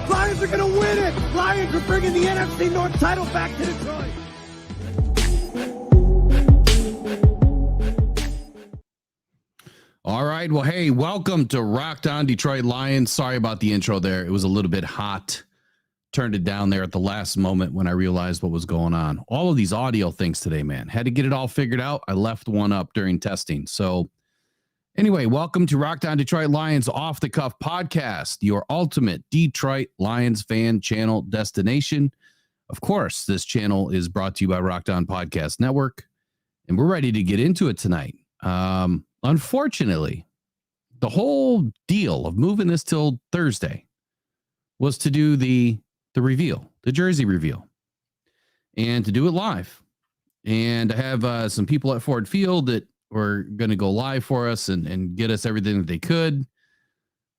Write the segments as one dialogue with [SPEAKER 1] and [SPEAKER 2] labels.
[SPEAKER 1] Lions are going to win it. Lions are bringing the NFC North title back to Detroit.
[SPEAKER 2] All right. Well, hey, welcome to Rocked On Detroit Lions. Sorry about the intro there. It was a little bit hot. Turned it down there at the last moment when I realized what was going on. All of these audio things today, man. Had to get it all figured out. I left one up during testing. So anyway, welcome to Rocked On Detroit Lions Off the Cuff podcast, your ultimate Detroit Lions fan channel destination. Of course, this channel is brought to you by Rocked On Podcast Network, and we're ready to get into it tonight. Unfortunately, the whole deal of moving this till Thursday was to do the reveal, the jersey reveal, and to do it live. And I have some people at Ford Field that were going to go live for us and get us everything that they could.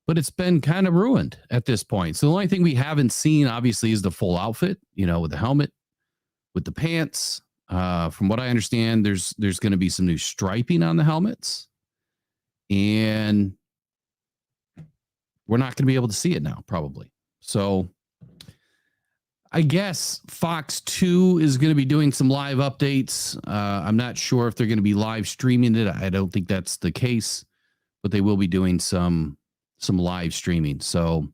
[SPEAKER 2] But it's been kind of ruined at this point. So the only thing we haven't seen, obviously, is the full outfit, with the helmet, with the pants. From what I understand, there's going to be some new striping on the helmets. And we're not going to be able to see it now, probably. So I guess Fox 2 is going to be doing some live updates. I'm not sure if they're going to be live streaming it. I don't think that's the case, but they will be doing some live streaming. So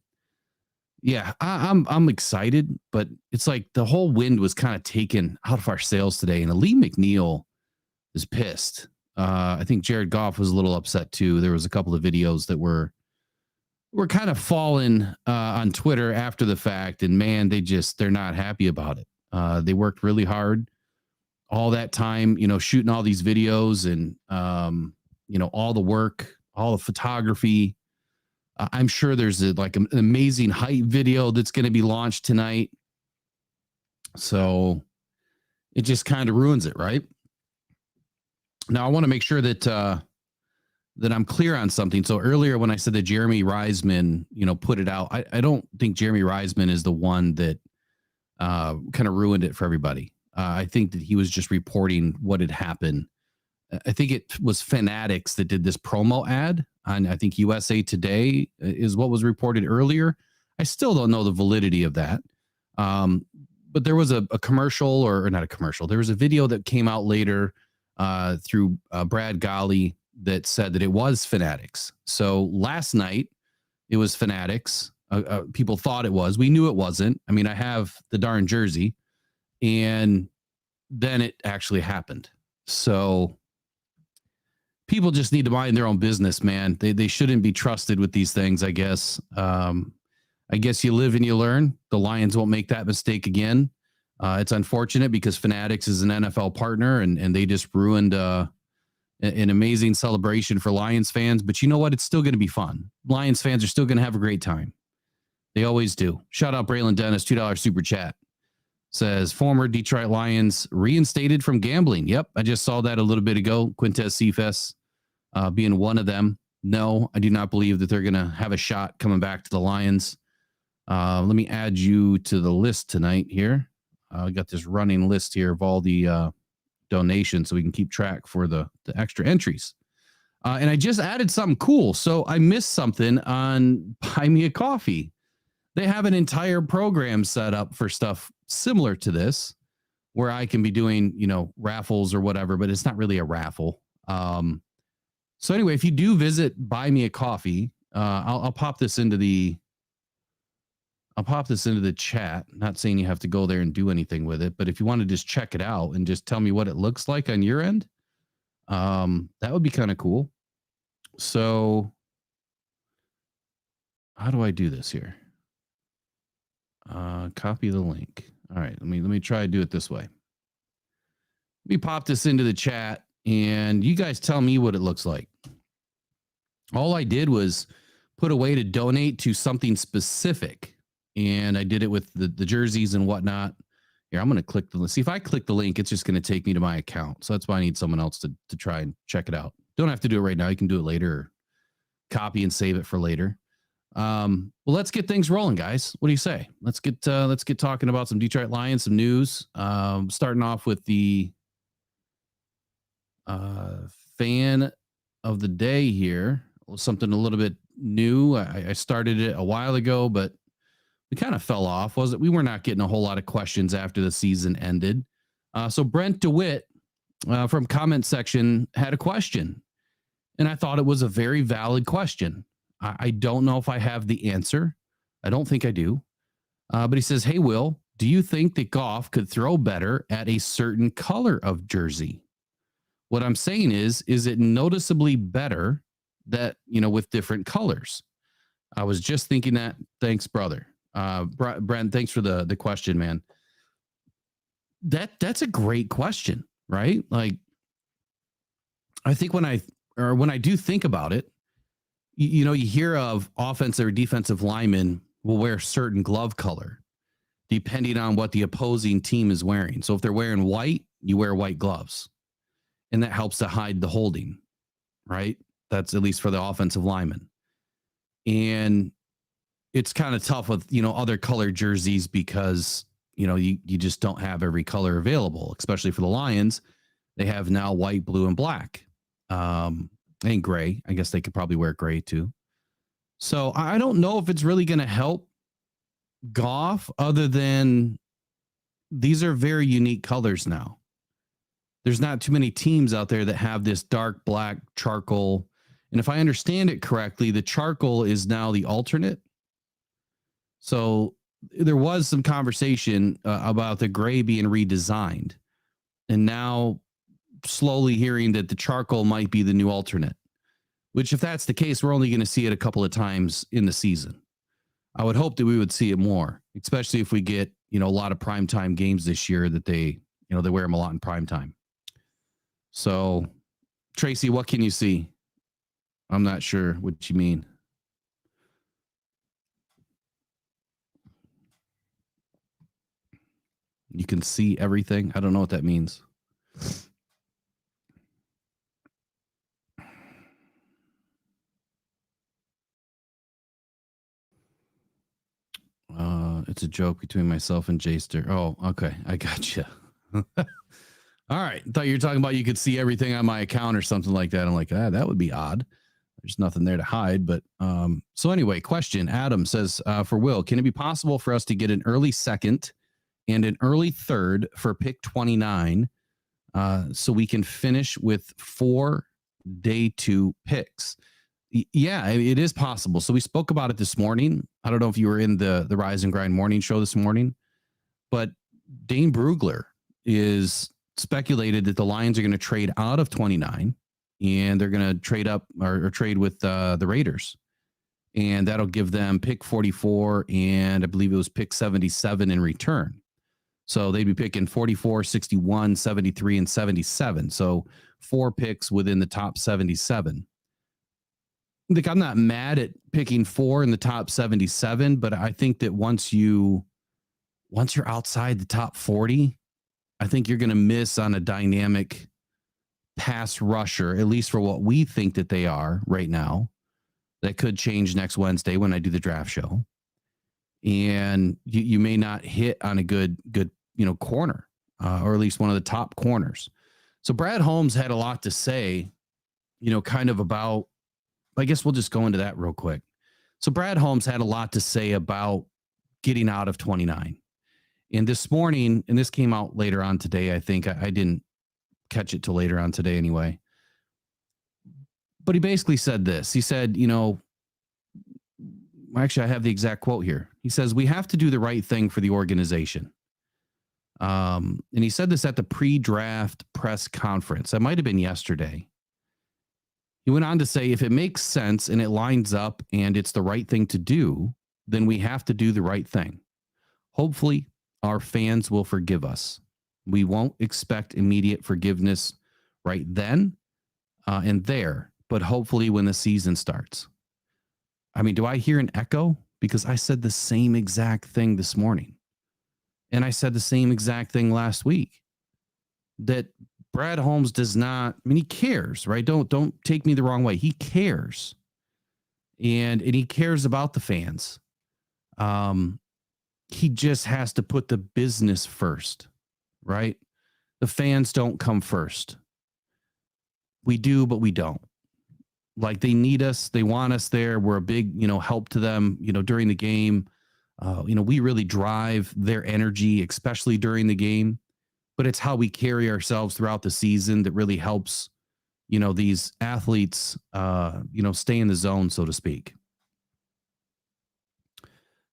[SPEAKER 2] yeah, I'm excited, but it's like the whole wind was kind of taken out of our sails today. And Lee McNeil is pissed. I think Jared Goff was a little upset too. There was a couple of videos that were kind of falling on Twitter after the fact, and man, they're not happy about it. They worked really hard all that time, shooting all these videos and, all the work, all the photography. I'm sure there's an amazing height video that's going to be launched tonight. So it just kind of ruins it, right? Now I want to make sure that I'm clear on something. So earlier when I said that Jeremy Reisman, put it out, I don't think Jeremy Reisman is the one that kind of ruined it for everybody. I think that he was just reporting what had happened. I think it was Fanatics that did this promo ad on, I think, USA Today is what was reported earlier. I still don't know the validity of that. But there was a commercial, or not a commercial. There was a video that came out later through Brad Golly that said that it was Fanatics. So last night it was Fanatics. People thought it was. We knew it wasn't. I mean, I have the darn jersey, and then it actually happened. So people just need to mind their own business, man. They shouldn't be trusted with these things, I guess. I guess you live and you learn. The Lions won't make that mistake again. It's unfortunate because Fanatics is an NFL partner, and they just ruined an amazing celebration for Lions fans. But you know what? It's still going to be fun. Lions fans are still going to have a great time. They always do. Shout out Braylon Dennis, $2 super chat. Says, former Detroit Lions reinstated from gambling. Yep, I just saw that a little bit ago. Quintez Cephas being one of them. No, I do not believe that they're going to have a shot coming back to the Lions. Let me add you to the list tonight here. I got this running list here of all the donations so we can keep track for the extra entries. And I just added something cool. So I missed something on Buy Me a Coffee. They have an entire program set up for stuff similar to this, where I can be doing, raffles or whatever, but it's not really a raffle. So anyway, if you do visit Buy Me a Coffee, I'll pop this into the chat. Not saying you have to go there and do anything with it, but if you want to just check it out and just tell me what it looks like on your end, that would be kind of cool. So how do I do this here? Copy the link. All right, let me try to do it this way. Let me pop this into the chat and you guys tell me what it looks like. All I did was put a way to donate to something specific, and I did it with the jerseys and whatnot. Here, I'm going to click see if I click the link, it's just going to take me to my account. So that's why I need someone else to try and check it out. Don't have to do it right now. You can do it later, or copy and save it for later. Well, let's get things rolling, guys. What do you say? Let's get talking about some Detroit Lions, some news. Starting off with the fan of the day here. Something a little bit new. I started it a while ago, but we kind of fell off. We were not getting a whole lot of questions after the season ended. So Brent DeWitt from comment section had a question, and I thought it was a very valid question. I don't know if I have the answer. I don't think I do. But he says, "Hey, Will, do you think that Goff could throw better at a certain color of jersey? What I'm saying is it noticeably better that, with different colors?" I was just thinking that. Thanks, brother. Brent, thanks for the question, man. That's a great question, right? Like, I think when I do think about it, you hear of offensive or defensive linemen will wear certain glove color depending on what the opposing team is wearing. So if they're wearing white, you wear white gloves, and that helps to hide the holding, right? That's at least for the offensive lineman. And it's kind of tough with, other colored jerseys because, you just don't have every color available, especially for the Lions. They have now white, blue, and black. And gray. I guess they could probably wear gray too. So I don't know if it's really going to help Goff, other than these are very unique colors now. There's not too many teams out there that have this dark black charcoal. And if I understand it correctly, the charcoal is now the alternate. So there was some conversation about the gray being redesigned. And now slowly hearing that the charcoal might be the new alternate, which if that's the case, we're only going to see it a couple of times in the season. I would hope that we would see it more, especially if we get, a lot of primetime games this year that they wear them a lot in primetime. So Tracy, what can you see? I'm not sure what you mean. You can see everything. I don't know what that means. It's a joke between myself and Jayster. Oh, okay. I got you. All right. I thought you were talking about you could see everything on my account or something like that. I'm like, that would be odd. There's nothing there to hide. But so anyway, question. Adam says, for Will, can it be possible for us to get an early second and an early third for pick 29 so we can finish with 4 day 2 picks? Yeah, it is possible. So we spoke about it this morning. I don't know if you were in the Rise and Grind morning show this morning, but Dane Brugler is speculated that the Lions are going to trade out of 29 and they're going to trade up or trade with the Raiders. And that'll give them pick 44 and I believe it was pick 77 in return. So they'd be picking 44, 61, 73, and 77. So 4 picks within the top 77. Like, I'm not mad at picking 4 in the top 77, but I think that once you're outside the top 40, I think you're going to miss on a dynamic pass rusher, at least for what we think that they are right now. that could change next Wednesday when I do the draft show. And you may not hit on a good, corner, or at least one of the top corners. So Brad Holmes had a lot to say, kind of about, I guess we'll just go into that real quick. So Brad Holmes had a lot to say about getting out of 29. And this morning, and this came out later on today, I think I didn't catch it till later on today anyway. But he basically said this. He said, actually, I have the exact quote here. He says, we have to do the right thing for the organization. And he said this at the pre-draft press conference. That might have been yesterday. He went on to say, if it makes sense and it lines up and it's the right thing to do, then we have to do the right thing. Hopefully, our fans will forgive us. We won't expect immediate forgiveness right then and there, but hopefully when the season starts. I mean, do I hear an echo? Because I said the same exact thing this morning. And I said the same exact thing last week. That Brad Holmes does not, I mean, he cares, right? Don't take me the wrong way. He cares. And he cares about the fans. He just has to put the business first, right? The fans don't come first. We do, but we don't. Like, they need us. They want us there. We're a big, help to them, during the game. We really drive their energy, especially during the game. But it's how we carry ourselves throughout the season that really helps, these athletes, stay in the zone, so to speak.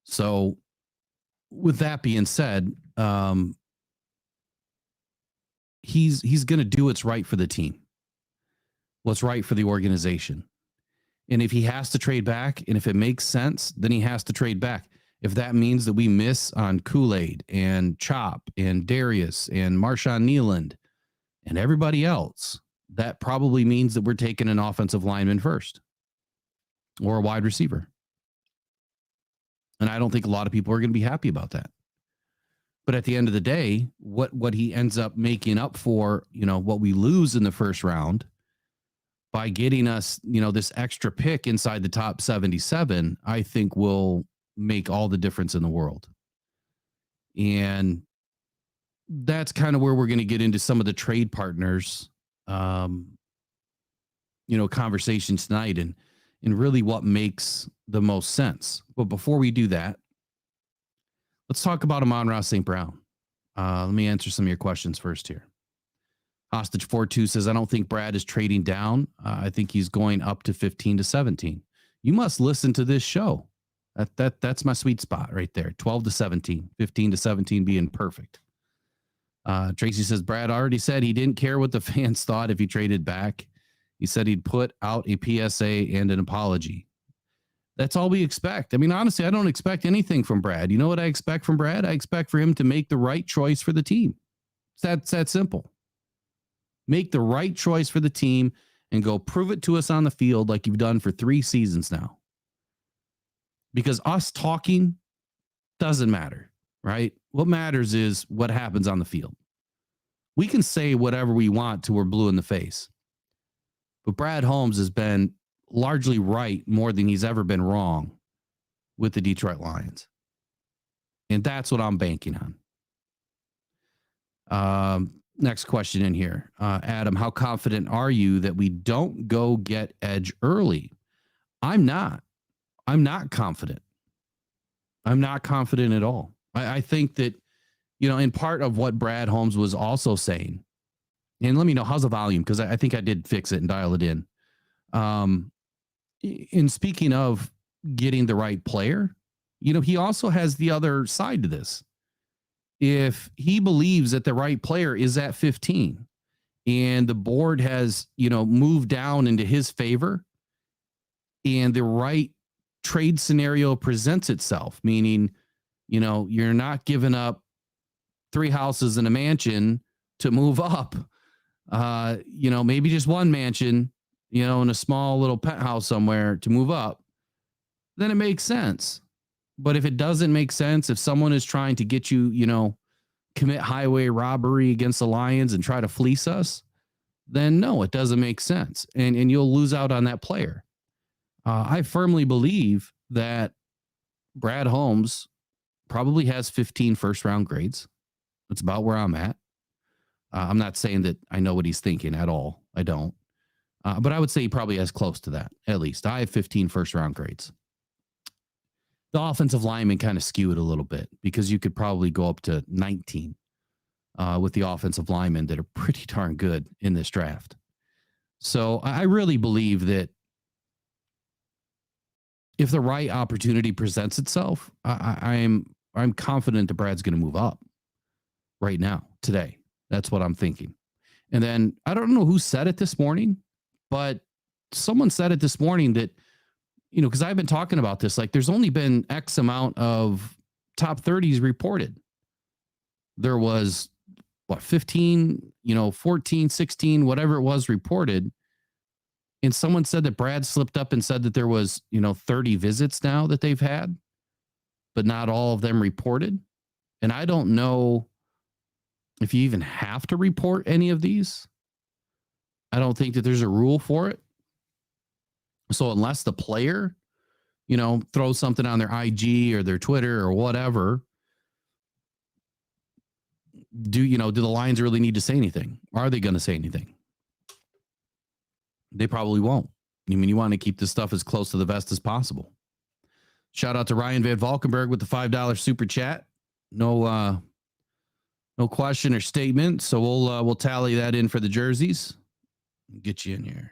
[SPEAKER 2] So with that being said, he's going to do what's right for the team, what's right for the organization. And if he has to trade back, and if it makes sense, then he has to trade back. If that means that we miss on Kool-Aid and Chop and Darius and Marshawn Nealand and everybody else, that probably means that we're taking an offensive lineman first or a wide receiver. And I don't think a lot of people are going to be happy about that. But at the end of the day, what he ends up making up for, what we lose in the first round by getting us, this extra pick inside the top 77, I think will make all the difference in the world. And that's kind of where we're going to get into some of the trade partners, conversation tonight and really what makes the most sense. But before we do that, let's talk about Amon-Ra St. Brown. Let me answer some of your questions first here. Hostage 42 says, I don't think Brad is trading down. I think he's going up to 15 to 17. You must listen to this show. That's my sweet spot right there. 12 to 17, 15 to 17 being perfect. Tracy says, Brad already said he didn't care what the fans thought if he traded back. He said he'd put out a PSA and an apology. That's all we expect. I mean, honestly, I don't expect anything from Brad. You know what I expect from Brad? I expect for him to make the right choice for the team. It's that simple. Make the right choice for the team and go prove it to us on the field like you've done for 3 seasons now. Because us talking doesn't matter, right? What matters is what happens on the field. We can say whatever we want till we're blue in the face. But Brad Holmes has been largely right more than he's ever been wrong with the Detroit Lions. And that's what I'm banking on. Next question in here. Adam, how confident are you that we don't go get edge early? I'm not confident. I'm not confident at all. I think that, in part of what Brad Holmes was also saying, and let me know, how's the volume? Because I think I did fix it and dial it in. In speaking of getting the right player, he also has the other side to this. If he believes that the right player is at 15 and the board has, moved down into his favor and the right trade scenario presents itself, meaning, you're not giving up 3 houses and a mansion to move up, maybe just one mansion, in a small little penthouse somewhere to move up, then it makes sense. But if it doesn't make sense, if someone is trying to get you, commit highway robbery against the Lions and try to fleece us, then no, it doesn't make sense. And you'll lose out on that player. I firmly believe that Brad Holmes probably has 15 first round grades. That's about where I'm at. I'm not saying that I know what he's thinking at all. I don't. But I would say he probably has close to that, at least. I have 15 first round grades. The offensive lineman kind of skewed a little bit because you could probably go up to 19 with the offensive linemen that are pretty darn good in this draft. So I really believe that if the right opportunity presents itself, I'm confident that Brad's going to move up right now, today. That's what I'm thinking. And then I don't know who said it this morning, but someone said it this morning that, you know, because I've been talking about this, like there's only been X amount of top 30s reported. There was, 15, 14, 16, whatever it was reported. And someone said that Brad slipped up and said that there was, 30 visits now that they've had, but not all of them reported. And I don't know if you even have to report any of these. I don't think that there's a rule for it. So unless the player, throws something on their IG or their Twitter or whatever, do the Lions really need to say anything? Are they going to say anything? They probably won't. I mean, you want to keep this stuff as close to the vest as possible. Shout out to Ryan Van Valkenburg with the $5 super chat. No question or statement. So we'll tally that in for the jerseys. Get you in here.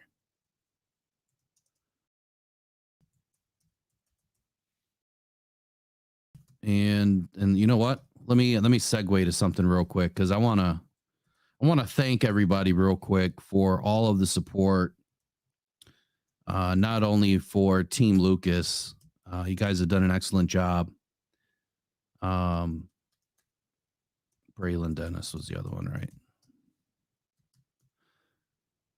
[SPEAKER 2] And you know what? Let me segue to something real quick because I want to thank everybody real quick for all of the support. Not only for Team Lucas, you guys have done an excellent job. Braylon Dennis was the other one, right?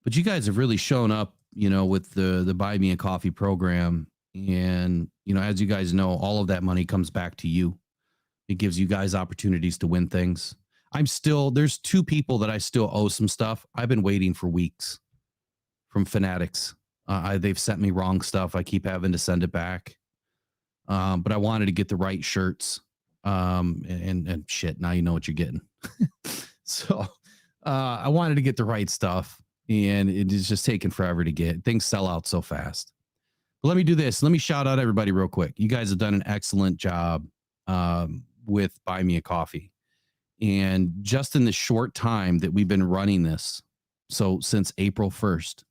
[SPEAKER 2] But you guys have really shown up, with the Buy Me a Coffee program. And, as you guys know, all of that money comes back to you. It gives you guys opportunities to win things. There's two people that I still owe some stuff. I've been waiting for weeks from Fanatics. They've sent me wrong stuff. I keep having to send it back. But I wanted to get the right shirts. And shit, now you know what you're getting. So I wanted to get the right stuff. And it is just taking forever to get. Things sell out so fast. But let me do this. Let me shout out everybody real quick. You guys have done an excellent job with Buy Me a Coffee. And just in the short time that we've been running this, so since April 1st,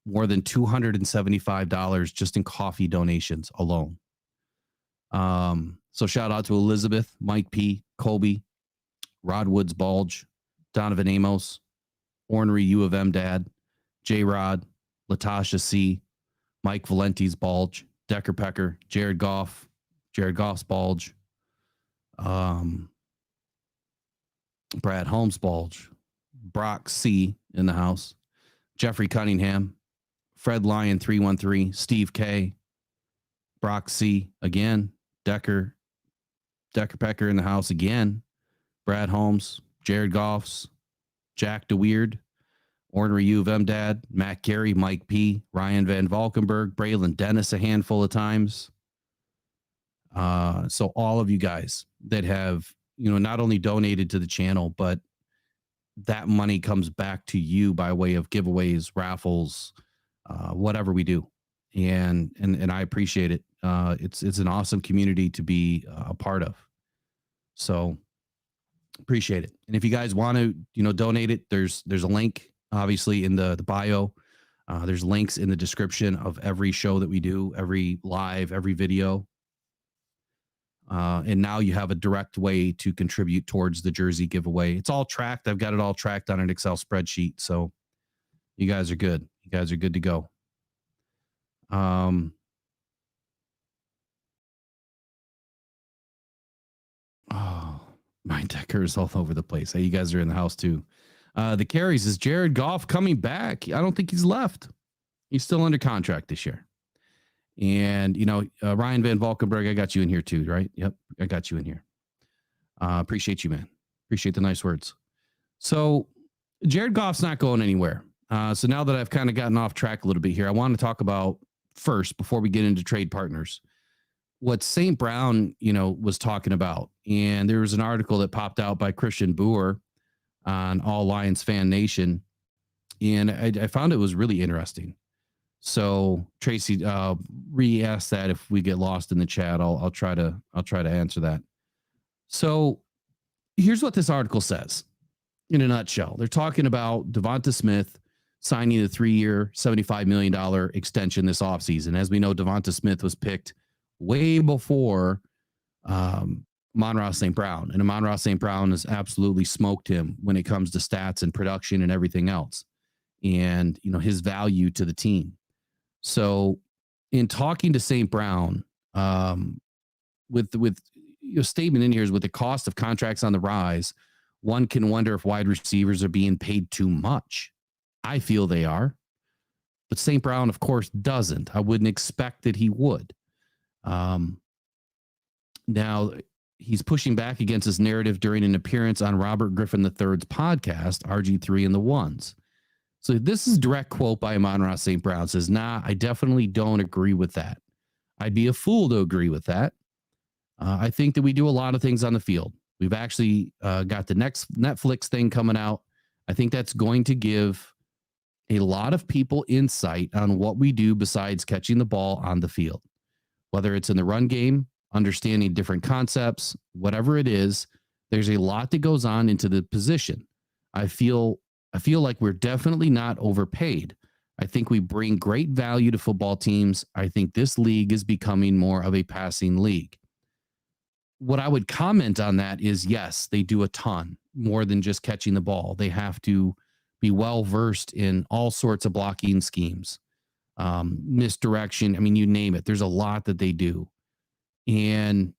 [SPEAKER 2] more than $275 just in coffee donations alone. So shout out to Elizabeth, Mike P, Colby, Rod Woods Bulge, Donovan Amos, Ornery U of M Dad, J Rod, Latasha C, Mike Valenti's Bulge, Decker Pecker, Jared Goff, Jared Goff's Bulge, Brad Holmes Bulge, Brock C in the house, Jeffrey Cunningham, Fred Lyon 313, Steve K, Brock C again, Decker Pecker in the house again, Brad Holmes, Jared Goffs, Jack DeWeird, Ornery U of M Dad, Matt Carey, Mike P, Ryan Van Valkenburg, Braylon Dennis a handful of times. So all of you guys that have, not only donated to the channel, but that money comes back to you by way of giveaways, raffles, whatever we do. And I appreciate it. It's an awesome community to be a part of. So appreciate it. And if you guys want to, donate it, there's a link obviously in the bio. There's links in the description of every show that we do, every live, every video. And now you have a direct way to contribute towards the jersey giveaway. It's all tracked. I've got it all tracked on an Excel spreadsheet. So you guys are good. You guys are good to go. Oh, my Decker is all over the place. Hey, you guys are in the house too. The carries is Jared Goff coming back. I don't think he's left. He's still under contract this year. And, Ryan Van Valkenburg, I got you in here too, right? Yep. I got you in here. Appreciate you, man. Appreciate the nice words. So Jared Goff's not going anywhere. So now that I've kind of gotten off track a little bit here, I want to talk about first before we get into trade partners. What St. Brown, was talking about, and there was an article that popped out by Christian Boer on All Lions Fan Nation, and I found it was really interesting. So Tracy, re-ask that if we get lost in the chat. I'll try to answer that. So here's what this article says in a nutshell. They're talking about Devonta Smith signing a 3-year, $75 million extension this offseason. As we know, Devonta Smith was picked way before Amon-Ra St. Brown. And Amon-Ra St. Brown has absolutely smoked him when it comes to stats and production and everything else. And, his value to the team. So in talking to St. Brown, with your statement in here is with the cost of contracts on the rise, one can wonder if wide receivers are being paid too much. I feel they are. But St. Brown, of course, doesn't. I wouldn't expect that he would. Now, he's pushing back against his narrative during an appearance on Robert Griffin III's podcast, RG3 and the Ones. So this is a direct quote by Amon-Ra St. Brown. Says, nah, I definitely don't agree with that. I'd be a fool to agree with that. I think that we do a lot of things on the field. We've actually got the next Netflix thing coming out. I think that's going to give a lot of people insight on what we do besides catching the ball on the field. Whether it's in the run game, understanding different concepts, whatever it is, there's a lot that goes on into the position. I feel like we're definitely not overpaid. I think we bring great value to football teams. I think this league is becoming more of a passing league. What I would comment on that is, yes, they do a ton more than just catching the ball. They have to be well-versed in all sorts of blocking schemes, misdirection. I mean, you name it. There's a lot that they do. And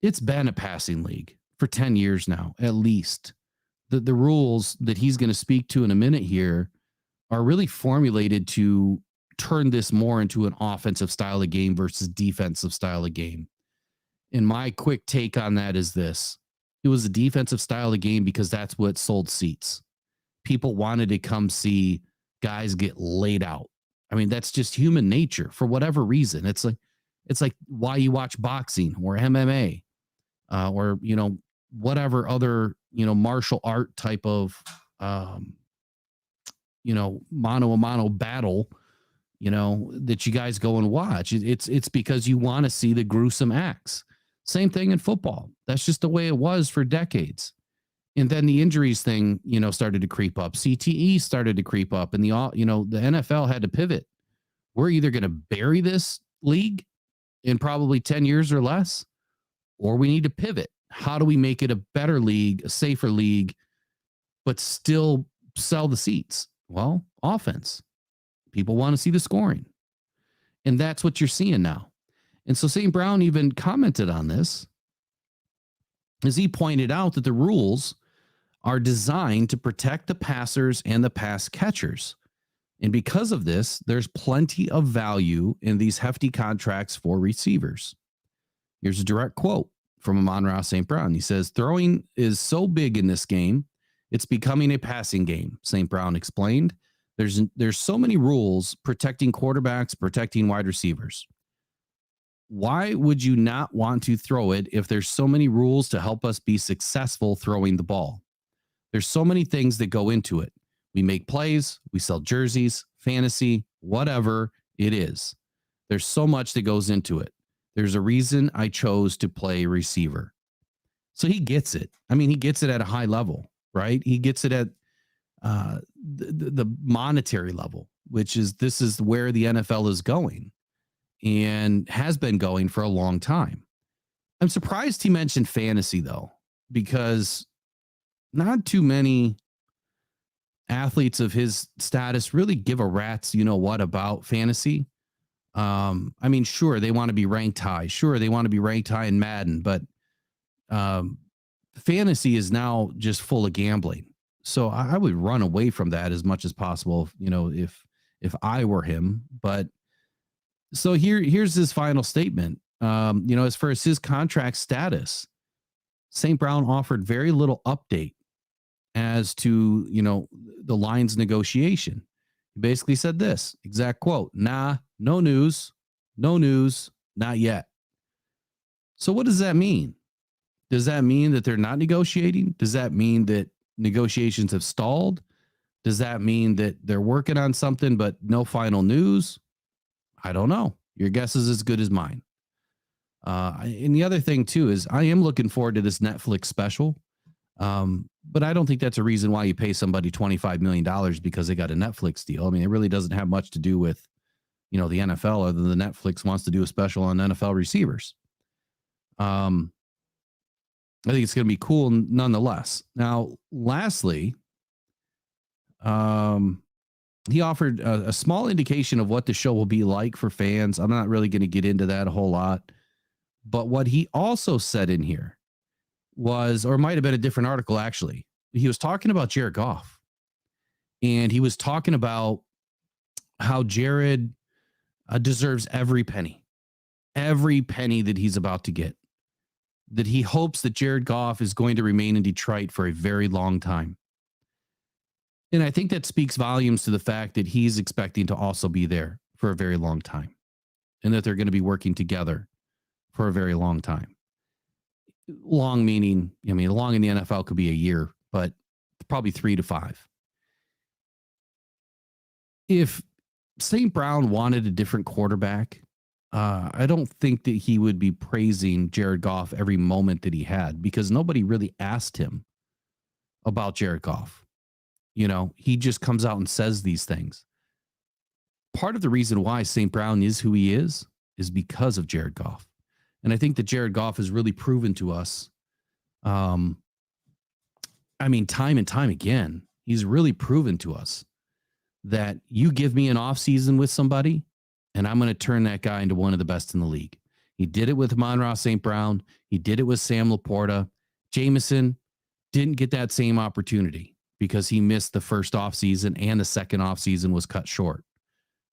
[SPEAKER 2] it's been a passing league for 10 years now, at least. The rules that he's going to speak to in a minute here are really formulated to turn this more into an offensive style of game versus defensive style of game. And my quick take on that is this. It was a defensive style of game because that's what sold seats. People wanted to come see guys get laid out. I mean, that's just human nature for whatever reason. It's like why you watch boxing or MMA or, whatever other, martial art type of, mano-a-mano battle, that you guys go and watch. It's because you want to see the gruesome acts. Same thing in football. That's just the way it was for decades. And then the injuries thing, started to creep up. CTE started to creep up, and the NFL had to pivot. We're either going to bury this league in probably 10 years or less, or we need to pivot. How do we make it a better league, a safer league, but still sell the seats? Well, offense. People want to see the scoring. And that's what you're seeing now. And so St. Brown even commented on this as he pointed out that the rules are designed to protect the passers and the pass catchers. And because of this, there's plenty of value in these hefty contracts for receivers. Here's a direct quote from Amon-Ra St. Brown. He says, throwing is so big in this game, it's becoming a passing game, St. Brown explained. There's so many rules protecting quarterbacks, protecting wide receivers. Why would you not want to throw it if there's so many rules to help us be successful throwing the ball? There's so many things that go into it. We make plays, we sell jerseys, fantasy, whatever it is. There's so much that goes into it. There's a reason I chose to play receiver. So he gets it. I mean, he gets it at a high level, right? He gets it at the monetary level, which is this is where the NFL is going and has been going for a long time. I'm surprised he mentioned fantasy, though, because not too many athletes of his status really give a rat's what about fantasy. I mean, sure, they want to be ranked high. Sure, they want to be ranked high in Madden, but fantasy is now just full of gambling. So I would run away from that as much as possible, if I were him. But so here's his final statement. As far as his contract status, St. Brown offered very little update as to, the Lions negotiation. He basically said this exact quote: "Nah, no news, not yet." So what does that mean? Does that mean that they're not negotiating? Does that mean that negotiations have stalled? Does that mean that they're working on something but no final news? I don't know. Your guess is as good as mine. And the other thing too is I am looking forward to this Netflix special. But I don't think that's a reason why you pay somebody $25 million because they got a Netflix deal. I mean, it really doesn't have much to do with, the NFL, other than Netflix wants to do a special on NFL receivers. I think it's going to be cool nonetheless. Now, lastly, he offered a small indication of what the show will be like for fans. I'm not really going to get into that a whole lot. But what he also said in here was, or it might have been a different article actually, he was talking about Jared Goff. And he was talking about how Jared deserves every penny that he's about to get. That he hopes that Jared Goff is going to remain in Detroit for a very long time. And I think that speaks volumes to the fact that he's expecting to also be there for a very long time. And that they're going to be working together for a very long time. Long meaning, long in the NFL could be a year, but probably 3 to 5. If St. Brown wanted a different quarterback, I don't think that he would be praising Jared Goff every moment that he had, because nobody really asked him about Jared Goff. He just comes out and says these things. Part of the reason why St. Brown is who he is because of Jared Goff. And I think that Jared Goff has really proven to us, time and time again, he's really proven to us that you give me an offseason with somebody and I'm going to turn that guy into one of the best in the league. He did it with Amon-Ra St. Brown. He did it with Sam Laporta. Jameson didn't get that same opportunity because he missed the first offseason and the second offseason was cut short.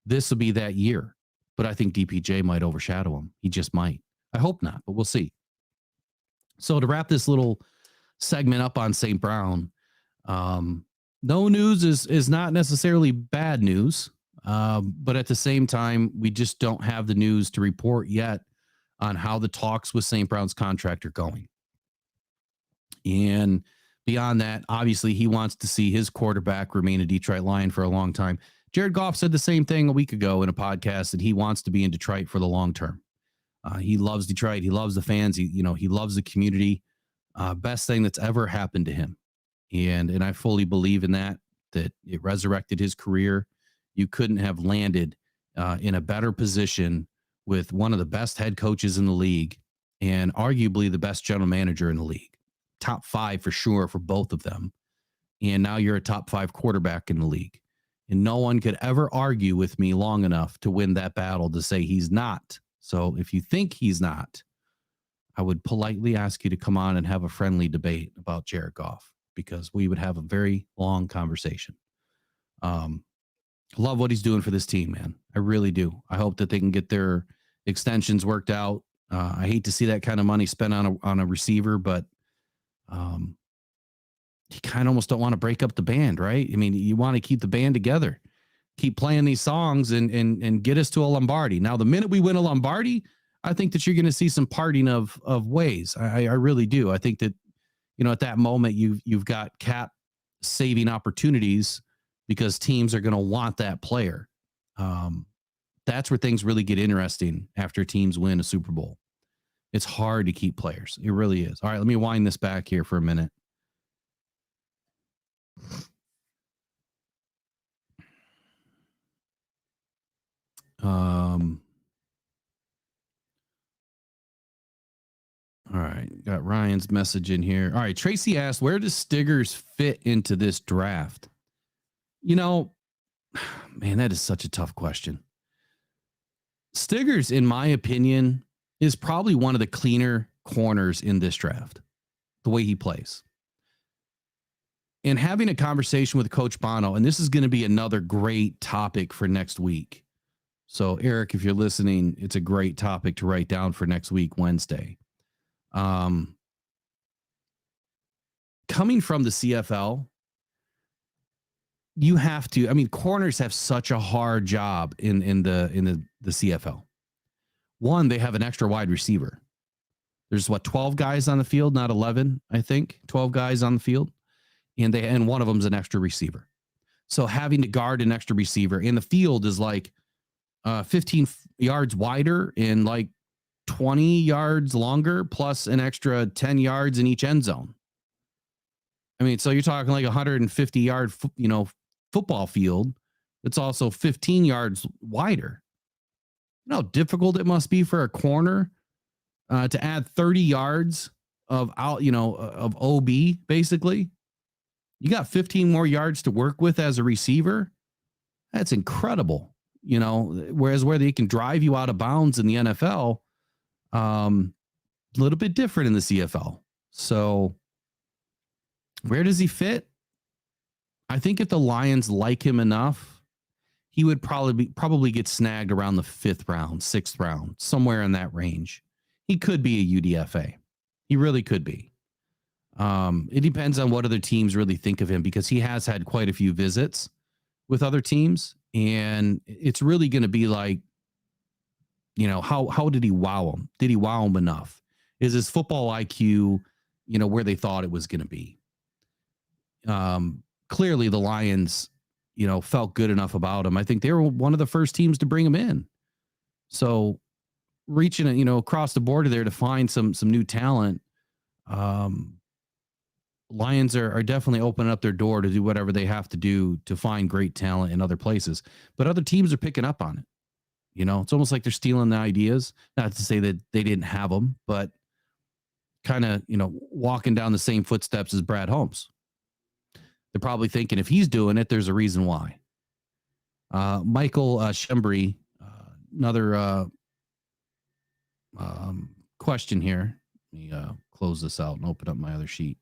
[SPEAKER 2] This will be that year, but I think DPJ might overshadow him. He just might. I hope not, but we'll see. So to wrap this little segment up on St. Brown, no news is not necessarily bad news, but at the same time, we just don't have the news to report yet on how the talks with St. Brown's contract are going. And beyond that, obviously, he wants to see his quarterback remain a Detroit Lion for a long time. Jared Goff said the same thing a week ago in a podcast, that he wants to be in Detroit for the long term. He loves Detroit. He loves the fans. He loves the community. Best thing that's ever happened to him. And I fully believe in that it resurrected his career. You couldn't have landed in a better position with one of the best head coaches in the league and arguably the best general manager in the league. Top 5 for sure for both of them. And now you're a top 5 quarterback in the league. And no one could ever argue with me long enough to win that battle to say he's not. So if you think he's not, I would politely ask you to come on and have a friendly debate about Jared Goff, because we would have a very long conversation. Love what he's doing for this team, man. I really do. I hope that they can get their extensions worked out. I hate to see that kind of money spent on a receiver, but you kind of almost don't want to break up the band, right? I mean, you want to keep the band together, keep playing these songs and get us to a Lombardi. Now, the minute we win a Lombardi, I think that you're going to see some parting of ways. I really do. I think that, at that moment you've got cap saving opportunities because teams are going to want that player. That's where things really get interesting after teams win a Super Bowl. It's hard to keep players. It really is. All right, let me wind this back here for a minute. All right, got Ryan's message in here. All right, Tracy asked, where does Stiggers fit into this draft? Man, that is such a tough question. Stiggers, in my opinion, is probably one of the cleaner corners in this draft, the way he plays. And having a conversation with Coach Bono, and this is going to be another great topic for next week. So, Eric, if you're listening, it's a great topic to write down for next week, Wednesday. Coming from the CFL, you have to. I mean, corners have such a hard job in the CFL. One, they have an extra wide receiver. There's 12 guys on the field, not 11, I think. 12 guys on the field, and one of them's an extra receiver. So having to guard an extra receiver in the field is like 15 yards wider and like 20 yards longer, plus an extra 10 yards in each end zone. I mean, so you're talking like 150 yard, football field. It's also 15 yards wider. You know how difficult it must be for a corner to add 30 yards of of OB, basically. You got 15 more yards to work with as a receiver. That's incredible. Whereas where they can drive you out of bounds in the NFL, a little bit different in the CFL. So where does he fit? I think if the Lions like him enough, he would probably get snagged around the 5th round, 6th round, somewhere in that range. He could be a UDFA. He really could be. It depends on what other teams really think of him, because he has had quite a few visits with other teams, and it's really going to be like, how did he wow him? Did he wow him enough? Is his football IQ, where they thought it was going to be? Clearly the Lions, felt good enough about him. I think they were one of the first teams to bring him in. So reaching, across the border there to find some new talent, Lions are definitely opening up their door to do whatever they have to do to find great talent in other places. But other teams are picking up on it. It's almost like they're stealing the ideas. Not to say that they didn't have them, but kind of, walking down the same footsteps as Brad Holmes. They're probably thinking if he's doing it, there's a reason why. Michael Shembri, another question here. Let me close this out and open up my other sheet.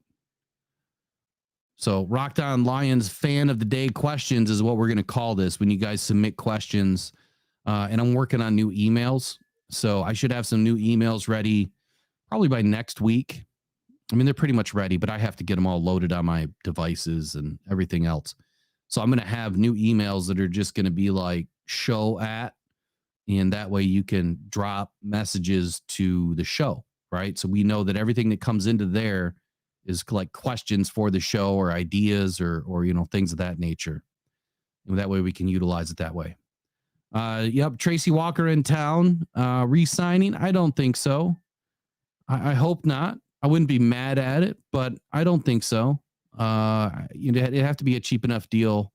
[SPEAKER 2] So Rocked On Lions fan of the day questions is what we're going to call this when you guys submit questions. And I'm working on new emails. So I should have some new emails ready probably by next week. I mean, they're pretty much ready, but I have to get them all loaded on my devices and everything else. So I'm going to have new emails that are just going to be like show at, and that way you can drop messages to the show, right? So we know that everything that comes into there is like questions for the show or ideas or things of that nature. And that way we can utilize it that way. Yep. Tracy Walker in town, re-signing. I don't think so. I hope not. I wouldn't be mad at it, but I don't think so. It'd have to be a cheap enough deal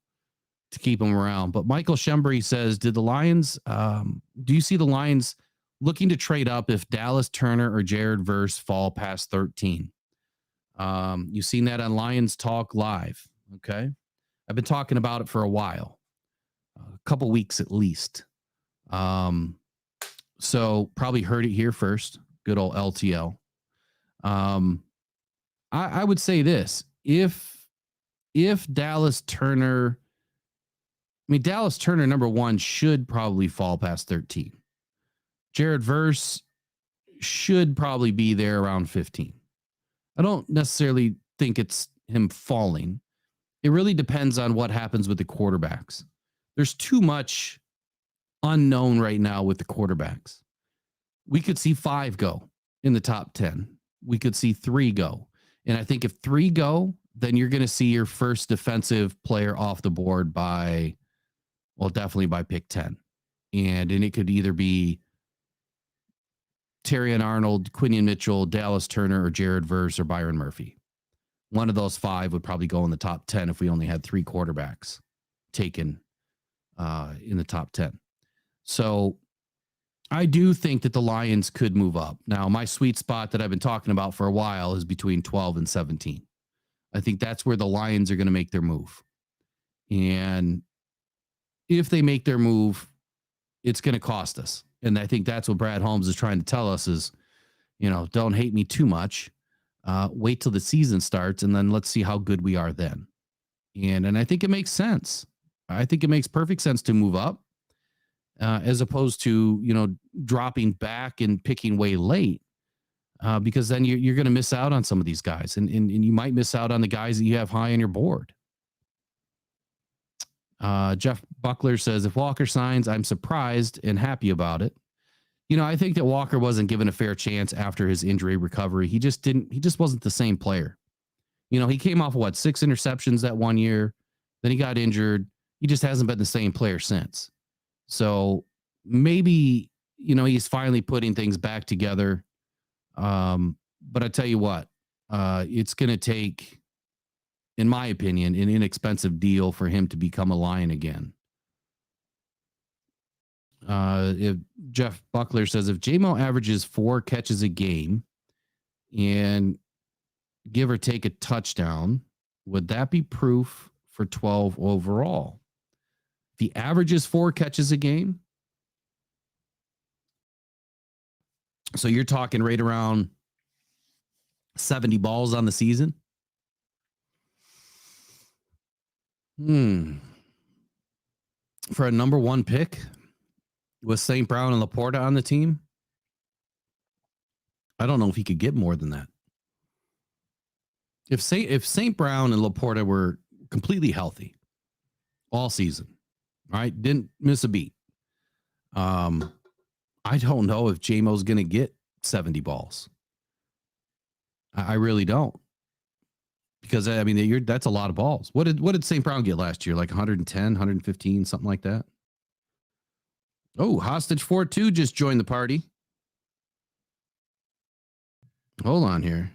[SPEAKER 2] to keep him around. But Michael Shembri says, do you see the Lions looking to trade up if Dallas Turner or Jared Verse fall past 13? You've seen that on Lions Talk Live. Okay. I've been talking about it for a while, a couple weeks at least. So probably heard it here first. Good old LTL. I would say this, if Dallas Turner, number one should probably fall past 13. Jared Verse should probably be there around 15. I don't necessarily think it's him falling. It really depends on what happens with the quarterbacks. There's too much unknown right now with the quarterbacks. We could see 5 go in the top 10. We could see 3 go. And I think if 3 go, then you're going to see your first defensive player off the board definitely by pick 10. And it could either be Terrion Arnold, Quinion Mitchell, Dallas Turner, or Jared Verse, or Byron Murphy. One of those 5 would probably go in the top 10 if we only had 3 quarterbacks taken in the top 10. So I do think that the Lions could move up. Now, my sweet spot that I've been talking about for a while is between 12 and 17. I think that's where the Lions are going to make their move. And if they make their move, it's going to cost us. And I think that's what Brad Holmes is trying to tell us is, don't hate me too much. Wait till the season starts, and then let's see how good we are then. And I think it makes sense. I think it makes perfect sense to move up. As opposed to, dropping back and picking way late, because then you're going to miss out on some of these guys, and you might miss out on the guys that you have high on your board. Jeff Buckler says, if Walker signs, I'm surprised and happy about it. I think that Walker wasn't given a fair chance after his injury recovery. He just wasn't the same player. He came off of 6 interceptions that one year. Then he got injured. He just hasn't been the same player since. So maybe, he's finally putting things back together. But I tell you what, it's going to take, in my opinion, an inexpensive deal for him to become a Lion again. If Jeff Buckler says, if J-Mo averages 4 catches a game and give or take a touchdown, would that be proof for 12 overall? If he averages 4 catches a game, so you're talking right around 70 balls on the season. For a number 1 pick with St. Brown and Laporta on the team, I don't know if he could get more than that. If St. Brown and Laporta were completely healthy all season, right, didn't miss a beat, I don't know if J-Mo's going to get 70 balls. I really don't, because that's a lot of balls. What did St. Brown get last year? Like 110, 115, something like that. Oh, Hostage 42 just joined the party. Hold on here.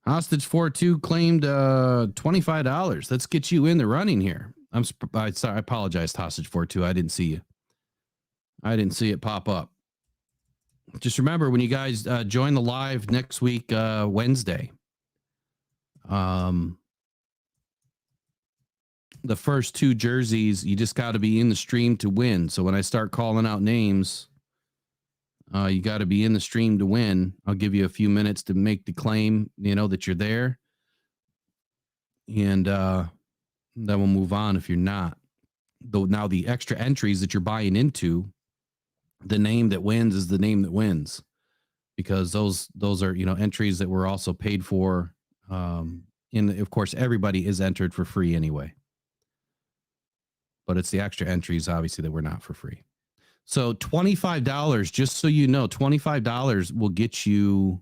[SPEAKER 2] Hostage 42 claimed $25. Let's get you in the running here. I apologize, Hostage 42. I didn't see you. I didn't see it pop up. Just remember, when you guys join the live next week, Wednesday, the first 2 jerseys, you just got to be in the stream to win. So when I start calling out names, you got to be in the stream to win. I'll give you a few minutes to make the claim, that you're there. And then we'll move on if you're not. Though now the extra entries that you're buying into, the name that wins is the name that wins. Because those are, entries that were also paid for. And of course, everybody is entered for free anyway. But it's the extra entries, obviously, that were not for free. So $25, just so you know, $25 will get you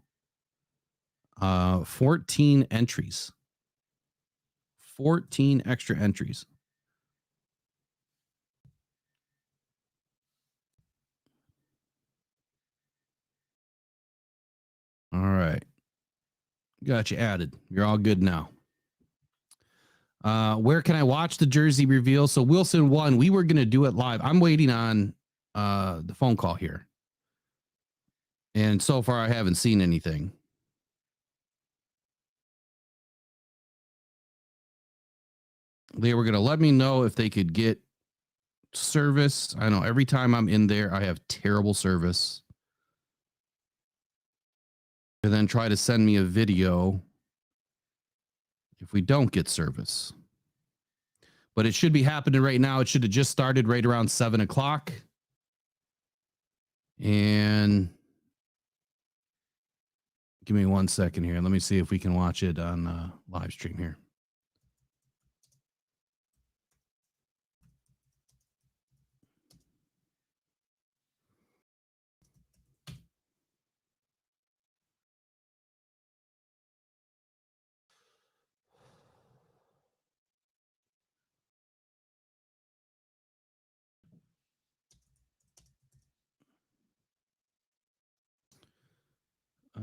[SPEAKER 2] 14 entries. 14 extra entries. All right. Got you added. You're all good now. Where can I watch the jersey reveal? So Wilson won. We were going to do it live. I'm waiting on the phone call here. And so far, I haven't seen anything. They were going to let me know if they could get service. I know every time I'm in there, I have terrible service. And then try to send me a video if we don't get service. But it should be happening right now. It should have just started right around 7 o'clock. And give me 1 second here. Let me see if we can watch it on live stream here.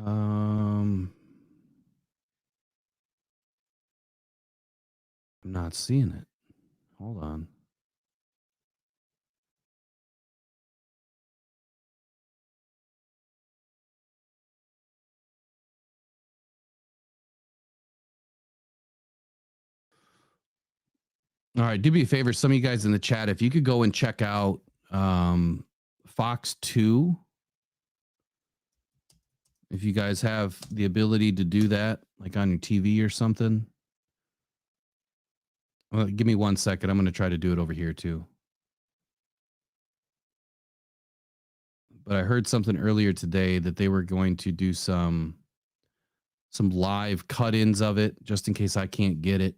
[SPEAKER 2] I'm not seeing it. Hold on. All right, do me a favor, some of you guys in the chat, if you could go and check out Fox 2. If you guys have the ability to do that, like on your TV or something. Well, give me 1 second. I'm going to try to do it over here too. But I heard something earlier today that they were going to do some live cut-ins of it, just in case I can't get it.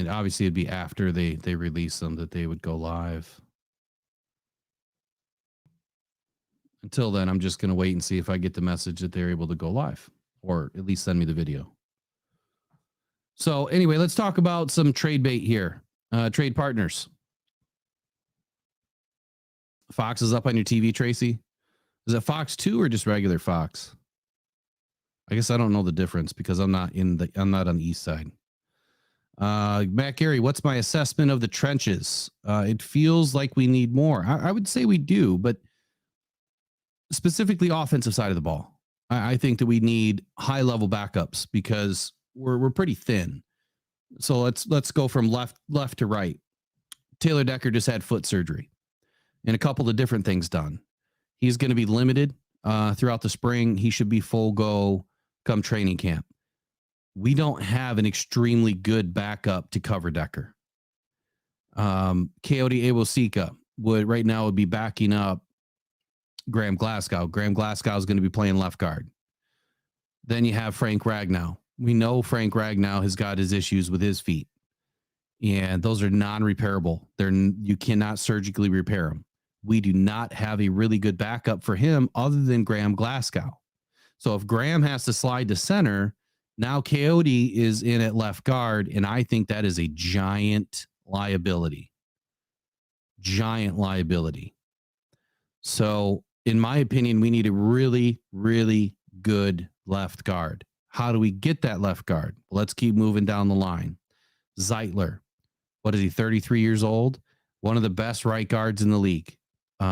[SPEAKER 2] And obviously it'd be after they release them that they would go live. Until then, I'm just going to wait and see if I get the message that they're able to go live, or at least send me the video. So anyway, let's talk about some trade bait here. Trade partners. Fox is up on your TV, Tracy. Is it Fox 2 or just regular Fox? I guess I don't know the difference because I'm not on the east side. Matt Gary, what's my assessment of the trenches? It feels like we need more. I would say we do, but specifically offensive side of the ball. I think that we need high level backups because we're pretty thin. So let's go from left to right. Taylor Decker just had foot surgery and a couple of different things done. He's going to be limited throughout the spring. He should be full go come training camp. We don't have an extremely good backup to cover Decker. Coyote Awosika right now would be backing up Graham Glasgow. Graham Glasgow is going to be playing left guard. Then you have Frank Ragnow. We know Frank Ragnow has got his issues with his feet, and those are non-repairable. You cannot surgically repair them. We do not have a really good backup for him other than Graham Glasgow. So if Graham has to slide to center, now Coyote is in at left guard, and I think that is a giant liability. Giant liability. So in my opinion, we need a really, really good left guard. How do we get that left guard? Let's keep moving down the line. Zeitler, what is he, 33 years old? One of the best right guards in the league.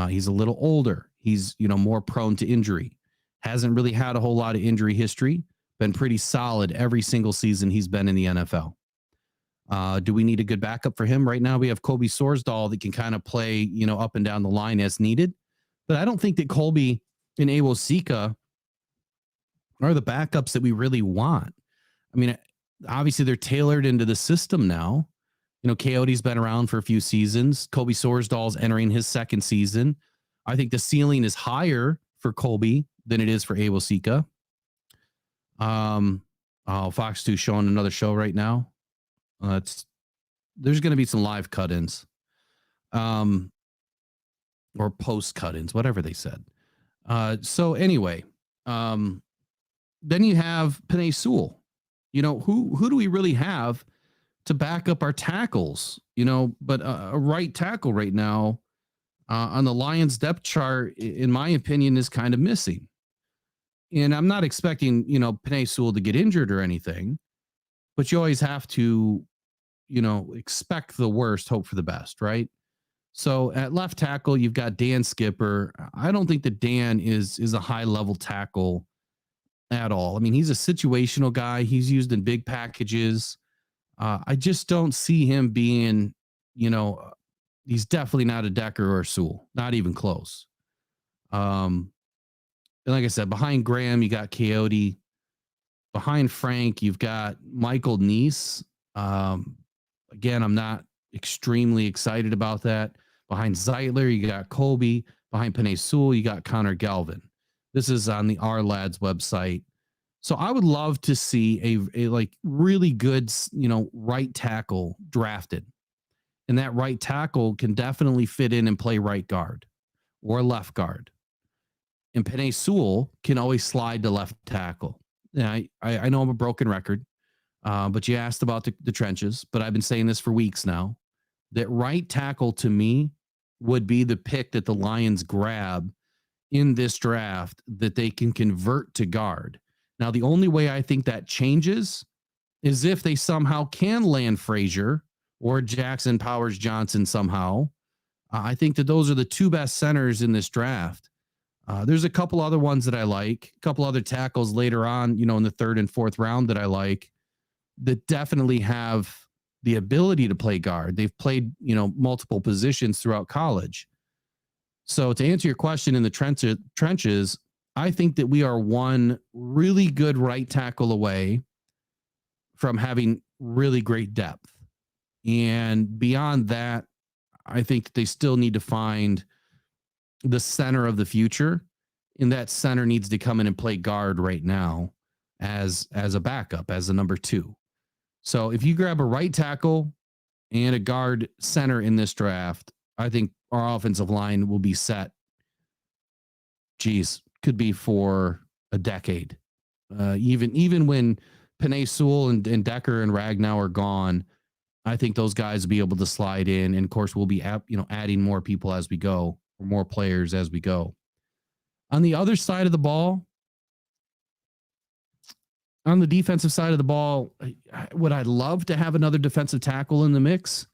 [SPEAKER 2] He's a little older. He's, more prone to injury. Hasn't really had a whole lot of injury history. Been pretty solid every single season he's been in the NFL. Do we need a good backup for him? Right now we have Colby Sorsdahl that can kind of play, up and down the line as needed. But I don't think that Colby and Awosika are the backups that we really want. I mean, obviously they're tailored into the system now. Coyote's been around for a few seasons. Colby Sorsdahl's entering his second season. I think the ceiling is higher for Colby than it is for Awosika. Fox 2 showing another show right now. There's going to be some live cut-ins. Or post cut-ins, whatever they said. So anyway, then you have Penei Sewell. Who do we really have to back up our tackles? But a right tackle right now on the Lions depth chart, in my opinion, is kind of missing. And I'm not expecting, Penei Sewell to get injured or anything, but you always have to, expect the worst, hope for the best, right? So at left tackle, you've got Dan Skipper. I don't think that Dan is a high level tackle at all. I mean, he's a situational guy. He's used in big packages. I just don't see him being, he's definitely not a Decker or a Sewell, not even close. And like I said, behind Graham, you got Coyote. Behind Frank, you've got Michael Neese. Again, I'm not extremely excited about that. Behind Zeitler, you got Colby. Behind Penei Sewell, you got Connor Galvin. This is on the R Lads website. So I would love to see a like really good, right tackle drafted. And that right tackle can definitely fit in and play right guard or left guard. And Penei Sewell can always slide to left tackle. Yeah, I know I'm a broken record, but you asked about the trenches, but I've been saying this for weeks now. That right tackle to me would be the pick that the Lions grab in this draft that they can convert to guard. Now, the only way I think that changes is if they somehow can land Frazier or Jackson Powers Johnson somehow. I think that those are the two best centers in this draft. There's a couple other ones that I like, a couple other tackles later on, in the third and fourth round that I like that definitely have the ability to play guard. They've played, multiple positions throughout college. So to answer your question in the trenches, I think that we are one really good right tackle away from having really great depth. And beyond that, I think that they still need to find the center of the future. And that center needs to come in and play guard right now as a backup, as a number 2. So if you grab a right tackle and a guard center in this draft, I think our offensive line will be set. Geez, could be for a decade. Even when Penei Sewell and Decker and Ragnow are gone, I think those guys will be able to slide in. And of course, we'll be adding more people as we go, or more players as we go. On the other side of the ball, on the defensive side of the ball, would I love to have another defensive tackle in the mix?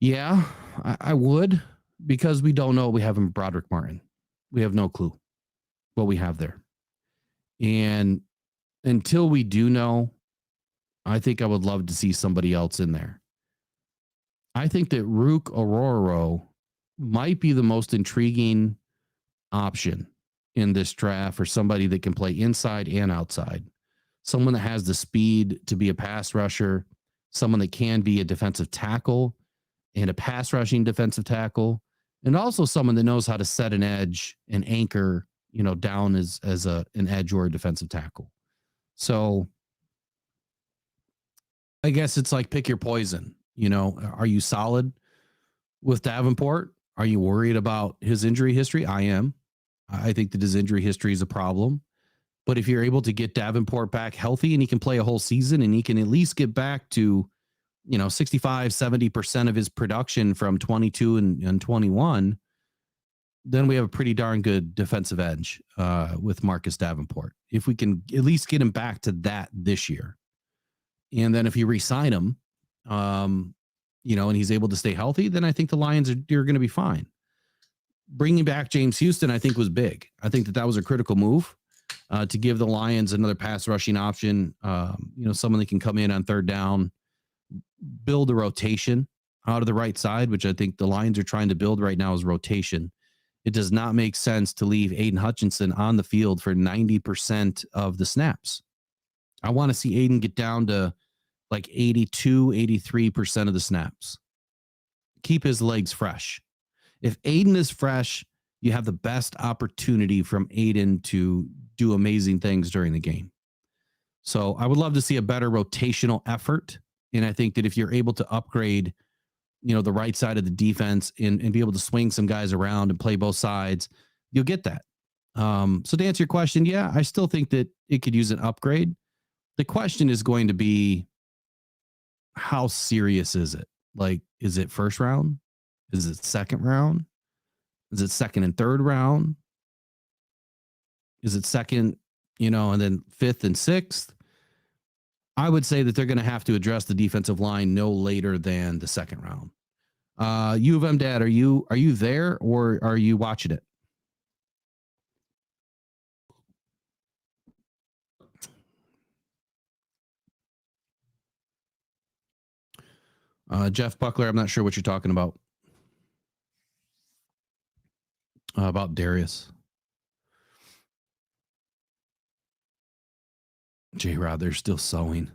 [SPEAKER 2] Yeah, I would, because we don't know what we have in Broderick Martin. We have no clue what we have there. And until we do know, I think I would love to see somebody else in there. I think that Rook Ororo might be the most intriguing option in this draft for somebody that can play inside and outside. Someone that has the speed to be a pass rusher, someone that can be a defensive tackle and a pass rushing defensive tackle, and also someone that knows how to set an edge and anchor, down as an edge or a defensive tackle. So I guess it's like pick your poison. Are you solid with Davenport? Are you worried about his injury history? I am. I think that his injury history is a problem. But if you're able to get Davenport back healthy and he can play a whole season and he can at least get back to, 65, 70% of his production from 22 and 21, then we have a pretty darn good defensive edge with Marcus Davenport. If we can at least get him back to that this year. And then if you re-sign him, and he's able to stay healthy, then I think the Lions are going to be fine. Bringing back James Houston, I think, was big. I think that was a critical move to give the Lions another pass rushing option. Someone that can come in on third down, build a rotation out of the right side, which I think the Lions are trying to build right now is rotation. It does not make sense to leave Aiden Hutchinson on the field for 90% of the snaps. I want to see Aiden get down to like 82, 83% of the snaps. Keep his legs fresh. If Aiden is fresh, you have the best opportunity from Aiden to do amazing things during the game. So I would love to see a better rotational effort. And I think that if you're able to upgrade, the right side of the defense and be able to swing some guys around and play both sides, you'll get that. So to answer your question, yeah, I still think that it could use an upgrade. The question is going to be, how serious is it? Like, is it first round? Is it second round? Is it second and third round? Is it second, and then fifth and sixth? I would say that they're going to have to address the defensive line no later than the second round. U of M Dad, are you there or are you watching it? Jeff Buckler, I'm not sure what you're talking about. About Darius. J-Rod, they're still sewing.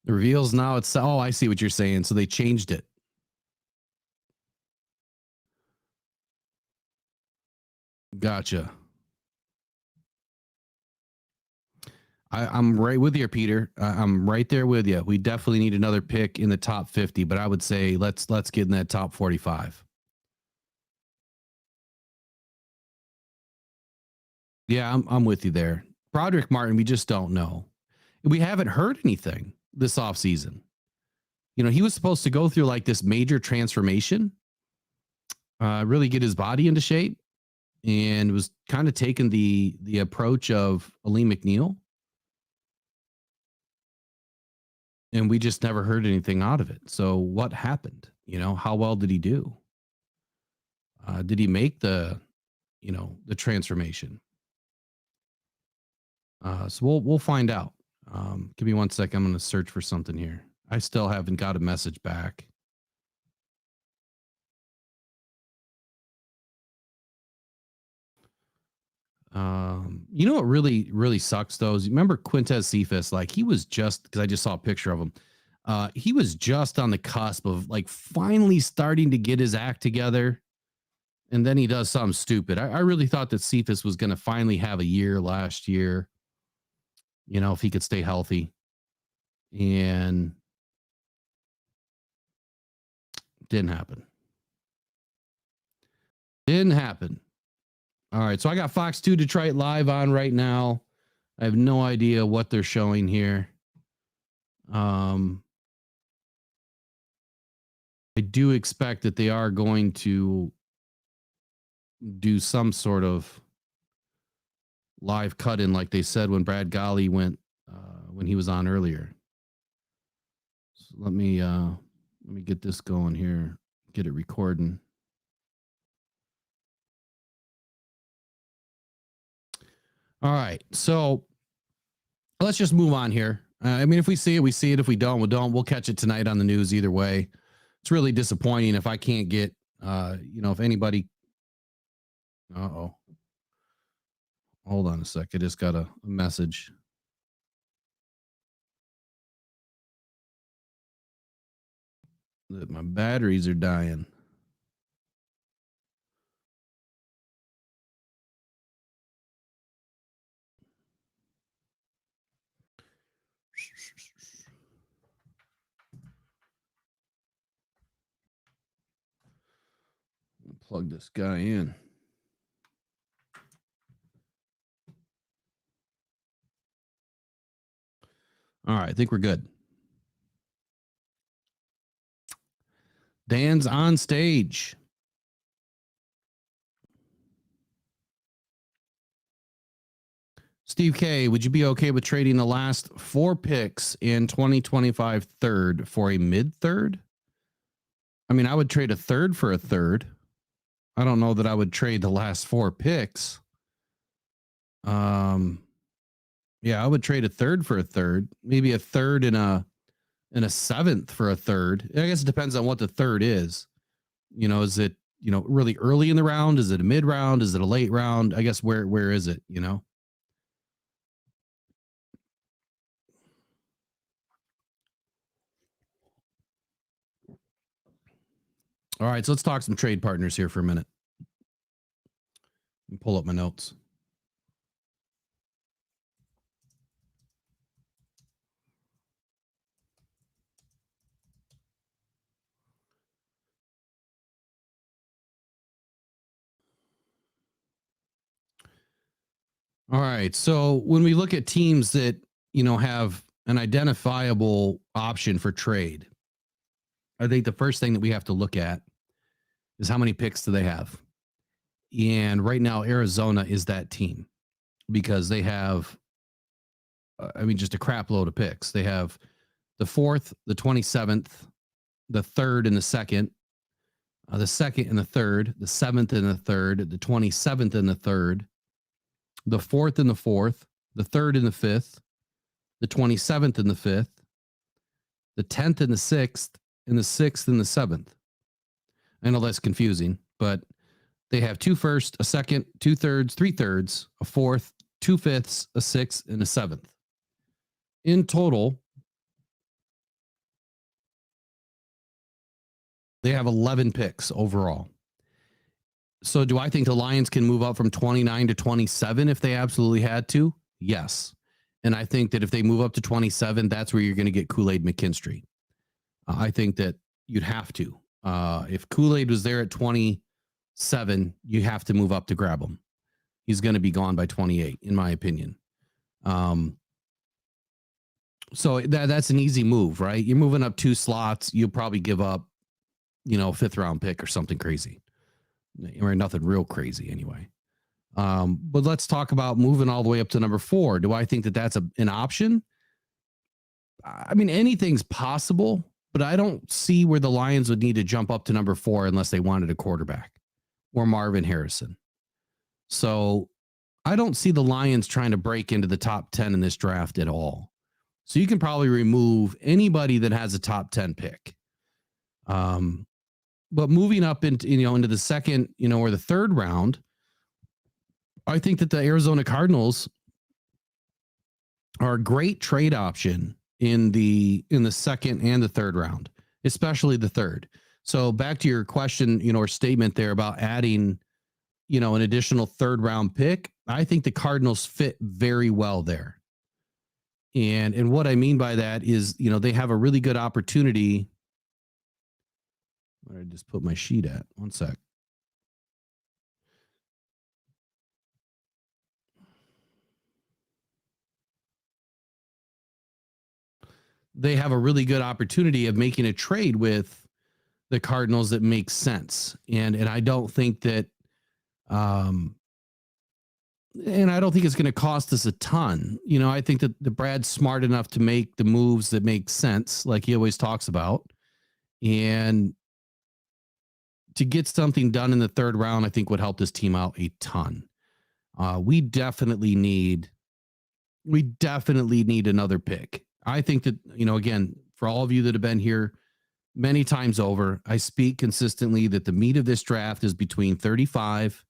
[SPEAKER 2] The reveals now it's, I see what you're saying. So they changed it. Gotcha. I'm right with you, Peter. I'm right there with you. We definitely need another pick in the top 50, but I would say let's get in that top 45. Yeah, I'm with you there. Broderick Martin, we just don't know. We haven't heard anything this offseason. He was supposed to go through like this major transformation, really get his body into shape, and was kind of taking the approach of Aleem McNeil. And we just never heard anything out of it. So what happened? How well did he do? Did he make the transformation? So we'll find out. Give me 1 second. I'm going to search for something here. I still haven't got a message back. What really, really sucks though is, you remember Quintez Cephas? Like, he was just, because I just saw a picture of him. He was just on the cusp of like finally starting to get his act together. And then he does something stupid. I really thought that Cephas was going to finally have a year last year, if he could stay healthy. and didn't happen. Didn't happen. All right, so I got Fox 2 Detroit live on right now. I have no idea what they're showing here. I do expect that they are going to do some sort of live cut-in like they said when Brad Golly went when he was on earlier. So let me get this going here, get it recording. All right, so let's just move on here. I mean, if we see it, we see it. If we don't, we don't. We'll catch it tonight on the news either way. It's really disappointing if I can't get, if anybody. Uh-oh. Hold on a sec. I just got a message. That my batteries are dying. Plug this guy in. All right, I think we're good. Dan's on stage. Steve K, would you be okay with trading the last 4 picks in 2025 third for a mid third? I mean, I would trade a third for a third. I don't know that I would trade the last 4 picks. Yeah, I would trade a third for a third, maybe a third and a 7th for a third. I guess it depends on what the third is. Is it, really early in the round? Is it a mid round? Is it a late round? I guess where is it, All right, so let's talk some trade partners here for a minute. Pull up my notes. All right, so when we look at teams that, have an identifiable option for trade, I think the first thing that we have to look at is how many picks do they have? And right now, Arizona is that team because they have, just a crap load of picks. They have the 4th, the 27th, the 3rd and the 2nd, the 2nd and the 3rd, the 7th and the 3rd, the 27th and the 3rd, the 4th and the 4th, the 3rd and the 5th, the 27th and the 5th, the 10th and the 6th, and the 6th and the 7th. I know that's confusing, but they have 2 firsts, a 2nd, 2 thirds, 3 thirds, a 4th, 2 fifths, a 6th, and a 7th. In total, they have 11 picks overall. So do I think the Lions can move up from 29 to 27 if they absolutely had to? Yes. And I think that if they move up to 27, that's where you're going to get Kool-Aid McKinstry. I think that you'd have to. If Kool-Aid was there at 27, you have to move up to grab him. He's going to be gone by 28, in my opinion. So that's an easy move, right? You're moving up 2 slots. You'll probably give up, a 5th round pick or something crazy. Or nothing real crazy anyway. But let's talk about moving all the way up to number 4. Do I think that that's an option? I mean, anything's possible, but I don't see where the Lions would need to jump up to number 4 unless they wanted a quarterback or Marvin Harrison. So I don't see the Lions trying to break into the top 10 in this draft at all. So you can probably remove anybody that has a top 10 pick. But moving up into, into the 2nd, or the 3rd round, I think that the Arizona Cardinals are a great trade option in the 2nd and the 3rd round, especially the 3rd. So back to your question, or statement there about adding, an additional 3rd round pick. I think the Cardinals fit very well there. And what I mean by that is, they have a really good opportunity. Where did I just put my sheet at? One sec. They have a really good opportunity of making a trade with the Cardinals that makes sense. And I don't think that and I don't think it's going to cost us a ton. I think that the Brad's smart enough to make the moves that make sense, like he always talks about. And to get something done in the third round, I think would help this team out a ton. We definitely need another pick. I think that, again, for all of you that have been here many times over, I speak consistently that the meat of this draft is between 35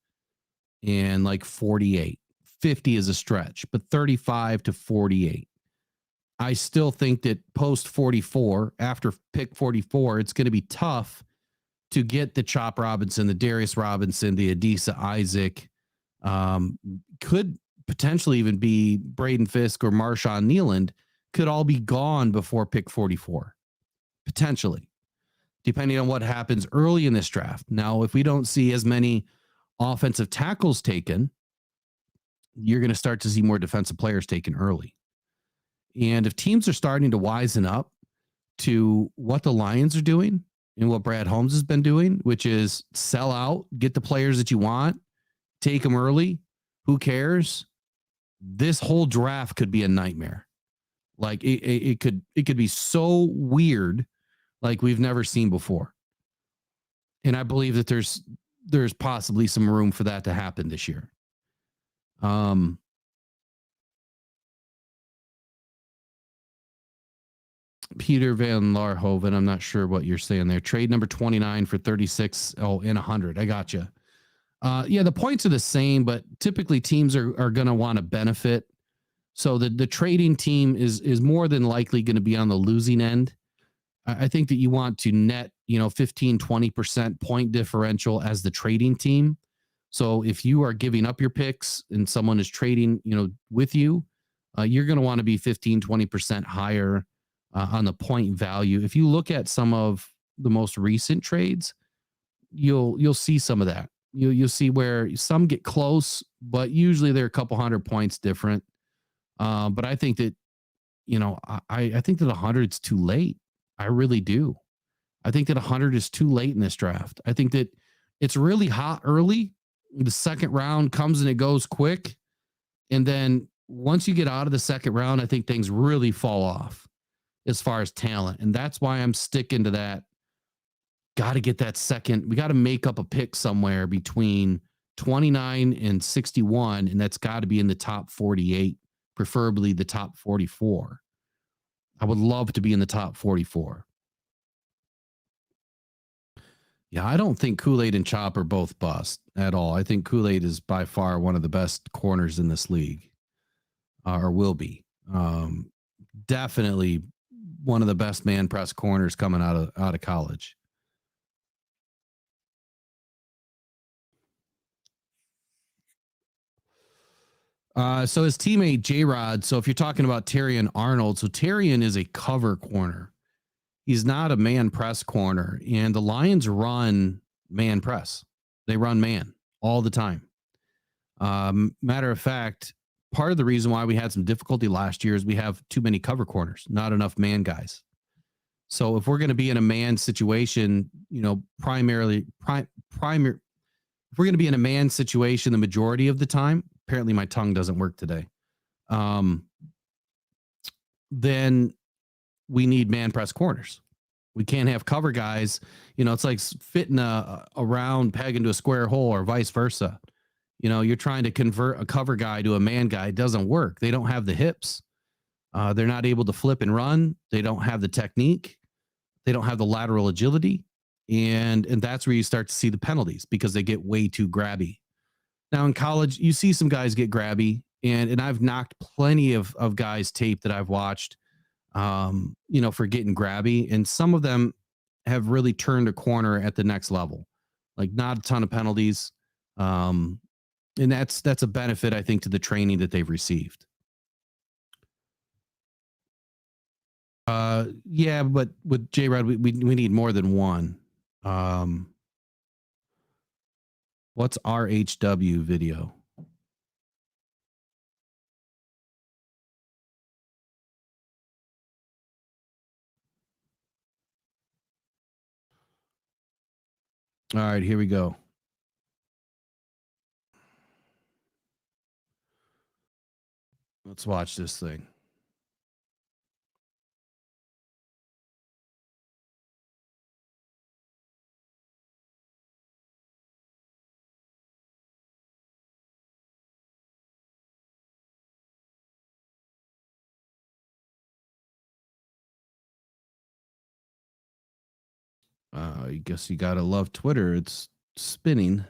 [SPEAKER 2] and like 48. 50 is a stretch, but 35 to 48. I still think that post 44, after pick 44, it's going to be tough to get the Chop Robinson, the Darius Robinson, the Adisa Isaac, could potentially even be Braden Fisk or Marshawn Nealand, could all be gone before pick 44, potentially, depending on what happens early in this draft. Now, if we don't see as many offensive tackles taken, you're going to start to see more defensive players taken early. And if teams are starting to wisen up to what the Lions are doing and what Brad Holmes has been doing, which is sell out, get the players that you want, take them early, who cares? This whole draft could be a nightmare. Like it could be so weird, like we've never seen before. And I believe that there's possibly some room for that to happen this year. Peter Van Larhoven, I'm not sure what you're saying there. Trade number 29 for 36. Oh, and 100. I got you. Yeah, the points are the same, but typically teams are going to want to benefit. So the trading team is more than likely going to be on the losing end. I think that you want to net, 15, 20% point differential as the trading team. So if you are giving up your picks and someone is trading, with you, you're going to want to be 15, 20% higher on the point value. If you look at some of the most recent trades, you'll see some of that. You'll see where some get close, but usually they're a couple hundred points different. But I think that, I think that 100 is too late. I really do. I think that 100 is too late in this draft. I think that it's really hot early. The second round comes and it goes quick. And then once you get out of the second round, I think things really fall off as far as talent. And that's why I'm sticking to that. Got to get that second. We got to make up a pick somewhere between 29 and 61. And that's got to be in the top 48, preferably the top 44. I would love to be in the top 44. Yeah, I don't think Kool-Aid and Chop are both bust at all. I think Kool-Aid is by far one of the best corners in this league, or will be. Definitely one of the best man press corners coming out of college. So his teammate J-Rod. So if you're talking about Terrion Arnold, so Terrion is a cover corner. He's not a man press corner, and the Lions run man press. They run man all the time. Matter of fact, part of the reason why we had some difficulty last year is we have too many cover corners, not enough man guys. So if we're going to be in a man situation, primarily, if we're going to be in a man situation the majority of the time, apparently my tongue doesn't work today, then we need man press corners. We can't have cover guys. It's like fitting a round peg into a square hole or vice versa. You're trying to convert a cover guy to a man guy. It doesn't work. They don't have the hips. They're not able to flip and run. They don't have the technique. They don't have the lateral agility. And that's where you start to see the penalties because they get way too grabby. Now in college, you see some guys get grabby, and I've knocked plenty of guys tape that I've watched, for getting grabby, and some of them have really turned a corner at the next level, like not a ton of penalties. And that's a benefit, I think, to the training that they've received. Yeah, but with J-Rod, we need more than one. What's RHW video? All right, here we go. Let's watch this thing. I guess you gotta love Twitter. It's spinning.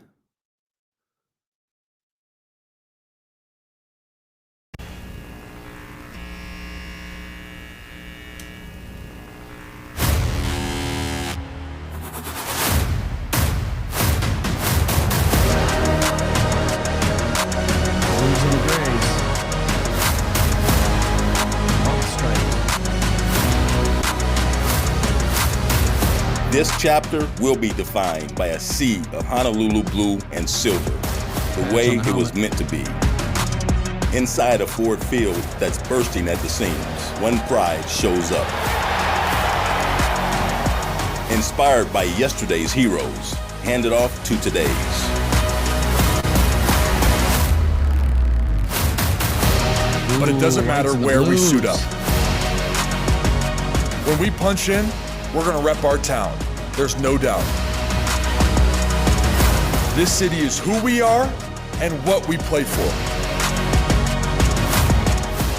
[SPEAKER 2] Holmes and Grace. All straight.
[SPEAKER 3] This chapter will be defined by a sea of Honolulu blue and silver, the way it was meant to be. Inside a Ford Field that's bursting at the seams, one pride shows up. Inspired by yesterday's heroes, handed off to today's.
[SPEAKER 4] But it doesn't matter where we suit up. When we punch in, we're gonna rep our town. There's no doubt. This city is who we are and what we play for.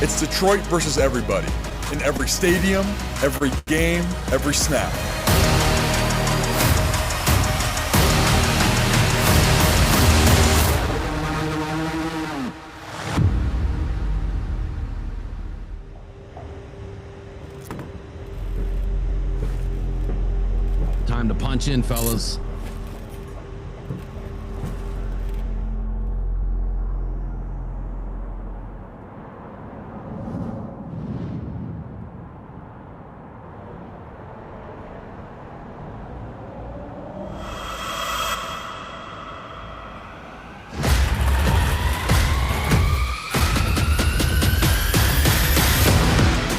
[SPEAKER 4] It's Detroit versus everybody, in every stadium, every game, every snap.
[SPEAKER 2] Time to punch in, fellas.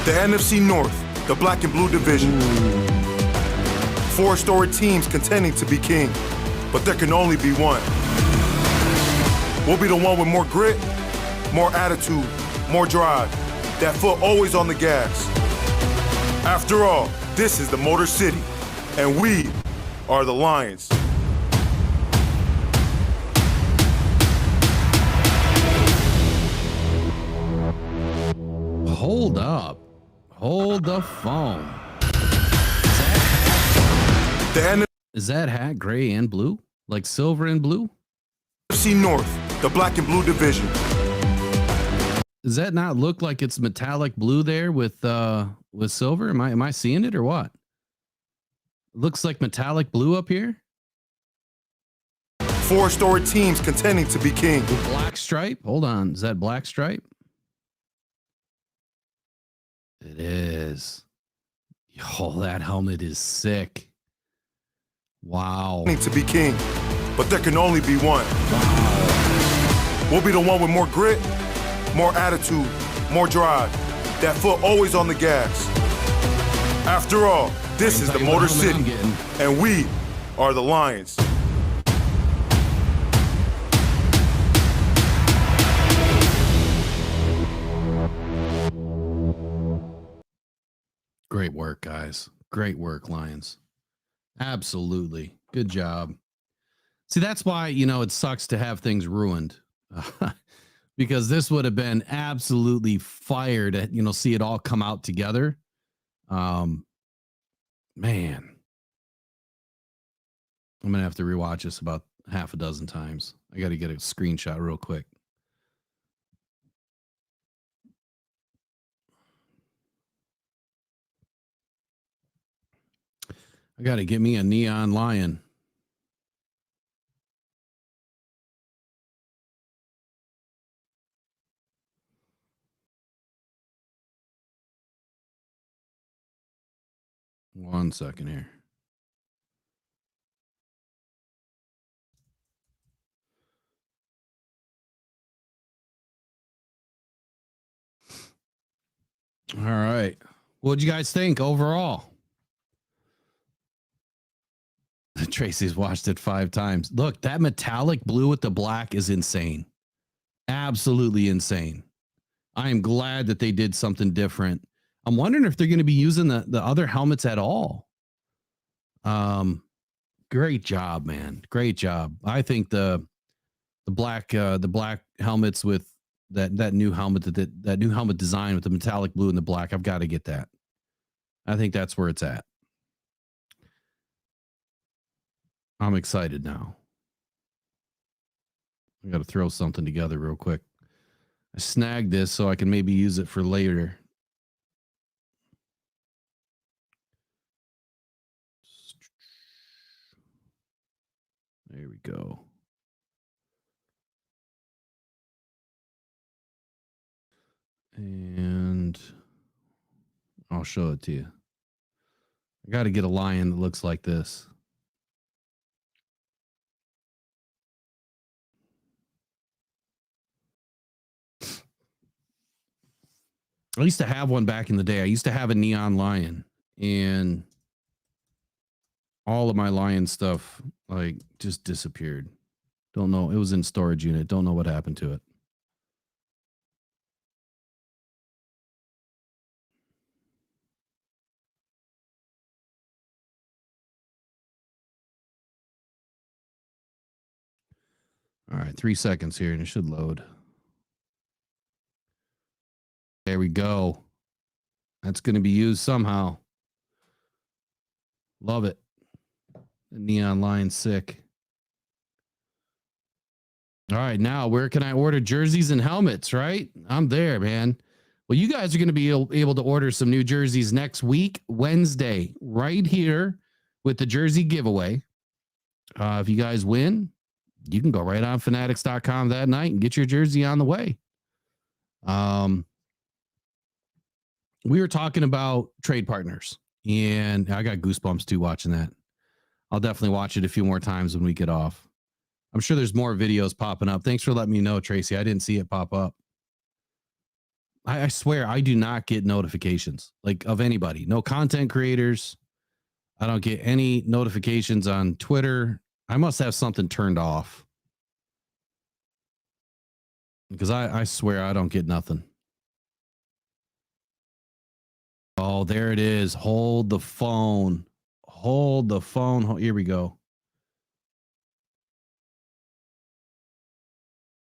[SPEAKER 5] The NFC North, the black and blue division. Four storied teams contending to be king, but there can only be one. We'll be the one with more grit, more attitude, more drive, that foot always on the gas. After all, this is the Motor City, and we are the Lions.
[SPEAKER 2] Hold up. Hold the phone. Is that hat gray and blue? Like silver and blue?
[SPEAKER 5] NFC North, the black and blue division.
[SPEAKER 2] Does that not look like it's metallic blue there with silver? Am I seeing it or what? It looks like metallic blue up here.
[SPEAKER 5] Four storied teams contending to be king.
[SPEAKER 2] With black stripe? Hold on. Is that black stripe? It is. Yo, that helmet is sick. Wow.
[SPEAKER 5] To be king, but there can only be one.
[SPEAKER 2] Wow.
[SPEAKER 5] We'll be the one with more grit, more attitude, more drive, that foot always on the gas. After all, this is the Motor City, and we are the Lions.
[SPEAKER 2] Great work, guys. Great work, Lions. Absolutely. Good job. See, that's why, it sucks to have things ruined. Because this would have been absolutely fire to, see it all come out together. Man. I'm going to have to rewatch this about half a dozen times. I got to get a screenshot real quick. I got to get me a neon lion. 1 second here. All right. What'd you guys think overall? Tracy's watched it 5 times. Look, that metallic blue with the black is insane. Absolutely insane. I am glad that they did something different. I'm wondering if they're going to be using the other helmets at all. Great job, man. Great job. I think the black helmets with that new helmet, that new helmet design with the metallic blue and the black, I've got to get that. I think that's where it's at. I'm excited now. I got to throw something together real quick. I snagged this so I can maybe use it for later. There we go. And I'll show it to you. I got to get a lion that looks like this. I used to have one back in the day. I used to have a neon lion, and all of my lion stuff like just disappeared. Don't know. It was in storage unit. Don't know what happened to it. All right, 3 seconds here and it should load. There we go. That's going to be used somehow. Love it. The neon lion, sick. All right, now where can I order jerseys and helmets, right? I'm there, man. Well, you guys are going to be able to order some new jerseys next week, Wednesday, right here with the jersey giveaway. If you guys win, you can go right on fanatics.com that night and get your jersey on the way. We were talking about trade partners, and I got goosebumps too watching that. I'll definitely watch it a few more times when we get off. I'm sure there's more videos popping up. Thanks for letting me know, Tracy. I didn't see it pop up. I swear I do not get notifications like of anybody. No content creators. I don't get any notifications on Twitter. I must have something turned off. Because I swear I don't get nothing. Oh, there it is. Hold the phone. Hold the phone. Here we go.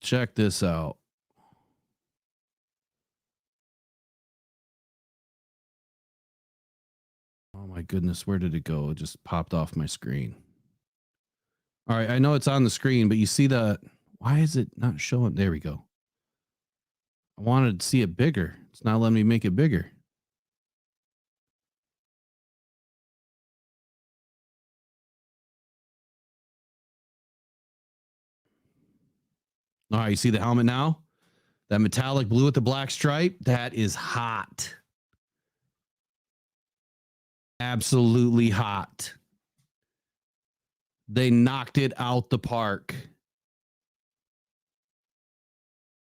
[SPEAKER 2] Check this out. Oh my goodness, where did it go? It just popped off my screen. All right, I know it's on the screen, but you see the, why is it not showing? There we go. I wanted to see it bigger. It's not letting me make it bigger. All right, you see the helmet now? That metallic blue with the black stripe, that is hot. Absolutely hot. They knocked it out the park.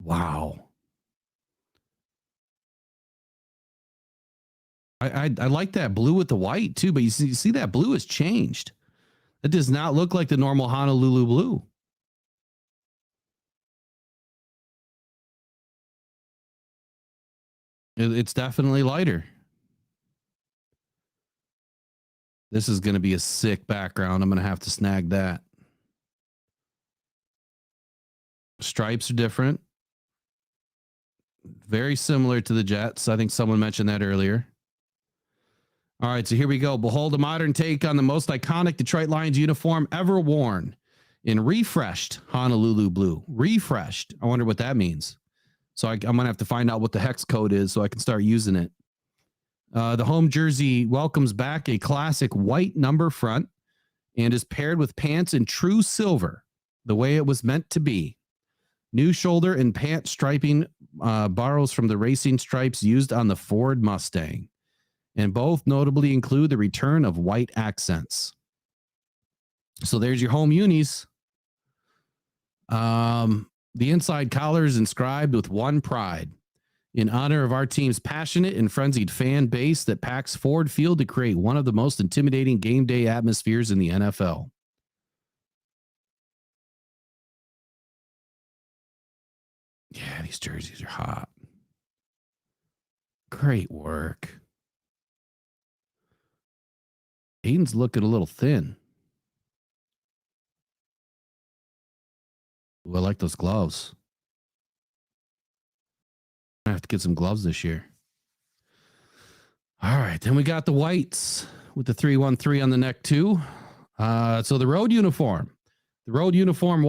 [SPEAKER 2] Wow. I like that blue with the white too, but you see that blue has changed. It does not look like the normal Honolulu blue. It's definitely lighter. This is going to be a sick background. I'm going to have to snag that. Stripes are different. Very similar to the Jets. I think someone mentioned that earlier. All right, so here we go. Behold a modern take on the most iconic Detroit Lions uniform ever worn in refreshed Honolulu blue. Refreshed. I wonder what that means. So I'm going to have to find out what the hex code is so I can start using it. The home jersey welcomes back a classic white number front and is paired with pants in true silver, the way it was meant to be. New shoulder and pant striping borrows from the racing stripes used on the Ford Mustang and both notably include the return of white accents. So there's your home unis. The inside collar is inscribed with one pride, in honor of our team's passionate and frenzied fan base that packs Ford Field to create one of the most intimidating game day atmospheres in the NFL. Yeah, these jerseys are hot. Great work. Aiden's looking a little thin. Ooh, I like those gloves. I have to get some gloves this year. All right, then we got the whites with the 313 on the neck too. So the road uniform. The road uniform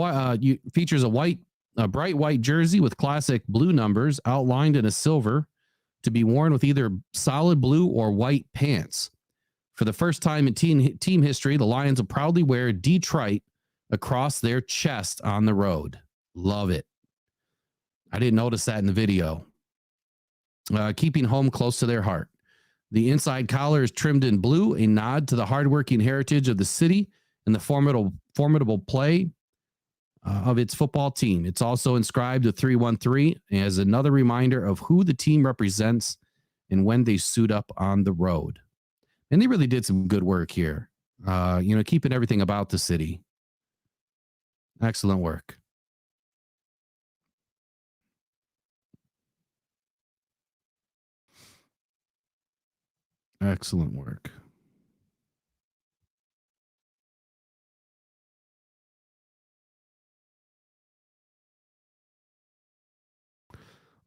[SPEAKER 2] features a bright white jersey with classic blue numbers outlined in a silver to be worn with either solid blue or white pants. For the first time in team history, the Lions will proudly wear Detroit across their chest on the road. Love it. I didn't notice that in the video. Keeping home close to their heart. The inside collar is trimmed in blue, a nod to the hardworking heritage of the city and the formidable play of its football team. It's also inscribed with 313 as another reminder of who the team represents and when they suit up on the road. And they really did some good work here. Keeping everything about the city. Excellent work. Excellent work.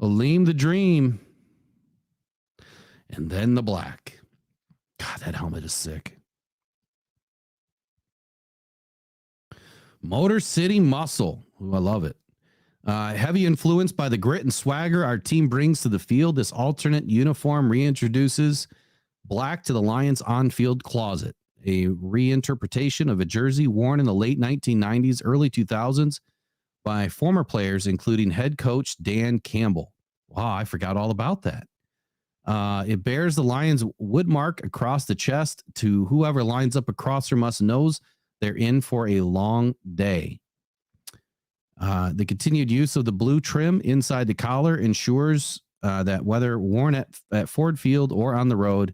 [SPEAKER 2] Aleem the Dream. And then the black. God, that helmet is sick. Motor City Muscle. Ooh, I love it. Heavy influenced by the grit and swagger our team brings to the field, this alternate uniform reintroduces black to the Lions on-field closet, a reinterpretation of a jersey worn in the late 1990s, early 2000s by former players, including head coach Dan Campbell. Wow, I forgot all about that. It bears the Lions wood mark across the chest. To whoever lines up across from us knows they're in for a long day. The continued use of the blue trim inside the collar ensures that whether worn at Ford Field or on the road,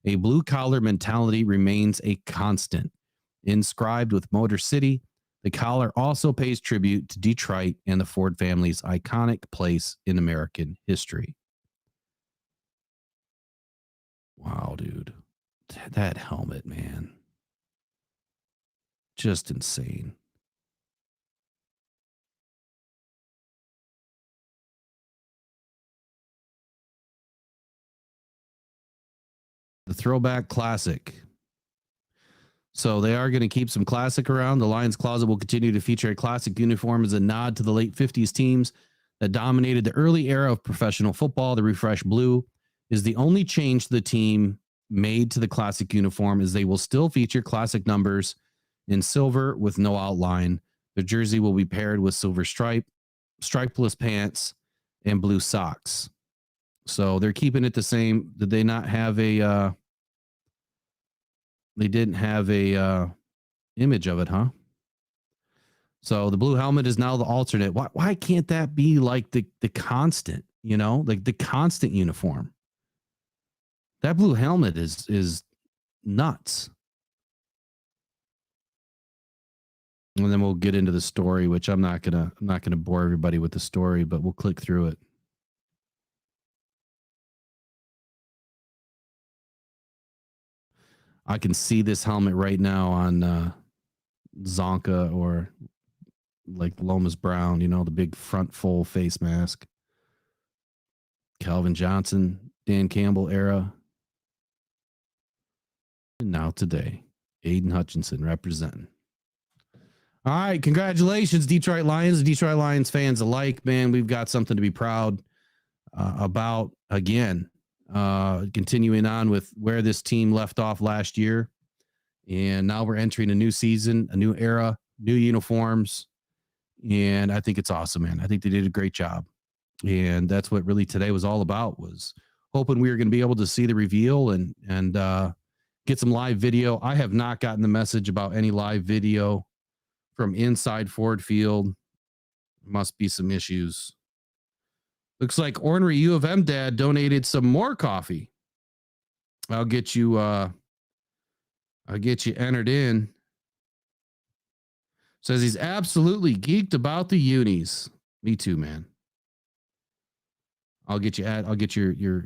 [SPEAKER 2] a blue collar mentality remains a constant. Inscribed with Motor City, the collar also pays tribute to Detroit and the Ford family's iconic place in American history. Wow, dude. That helmet, man. Just insane. The throwback classic. So they are going to keep some classic around. The Lions closet will continue to feature a classic uniform as a nod to the late 50s teams that dominated the early era of professional football. The refreshed blue is the only change the team made to the classic uniform, as they will still feature classic numbers in silver with no outline. The jersey will be paired with silver stripeless pants, and blue socks. So they're keeping it the same. Did they not have a they didn't have a image of it, huh? So the blue helmet is now the alternate. Why can't that be like the constant, like the constant uniform? That blue helmet is nuts. And then we'll get into the story, which I'm not gonna bore everybody with the story, but we'll click through it. I can see this helmet right now on Zonka or like Lomas Brown, the big front full face mask. Calvin Johnson, Dan Campbell era. And now today, Aiden Hutchinson representing. All right, congratulations, Detroit Lions, Detroit Lions fans alike. Man, we've got something to be proud about again. Continuing on with where this team left off last year. And now we're entering a new season, a new era, new uniforms. And I think it's awesome, man. I think they did a great job. And that's what really today was all about, was hoping we were going to be able to see the reveal and get some live video. I have not gotten the message about any live video from inside Ford Field. Must be some issues. Looks like Ornery U of M Dad donated some more coffee. I'll get you entered in. Says he's absolutely geeked about the unis. Me too, man. I'll get your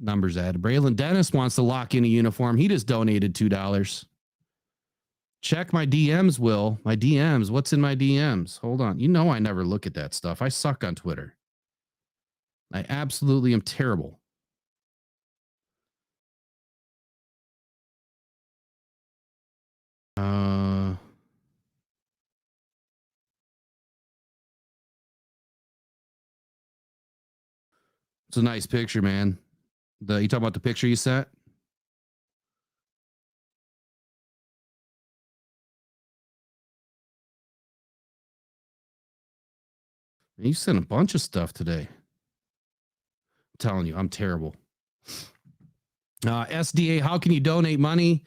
[SPEAKER 2] numbers added. Braylon Dennis wants to lock in a uniform. He just donated $2. Check my DMs, Will. My DMs. What's in my DMs? Hold on. You know I never look at that stuff. I suck on Twitter. I absolutely am terrible. It's a nice picture, man. You talking about the picture you sent? You sent a bunch of stuff today. I'm telling you, I'm terrible. SDA, how can you donate money?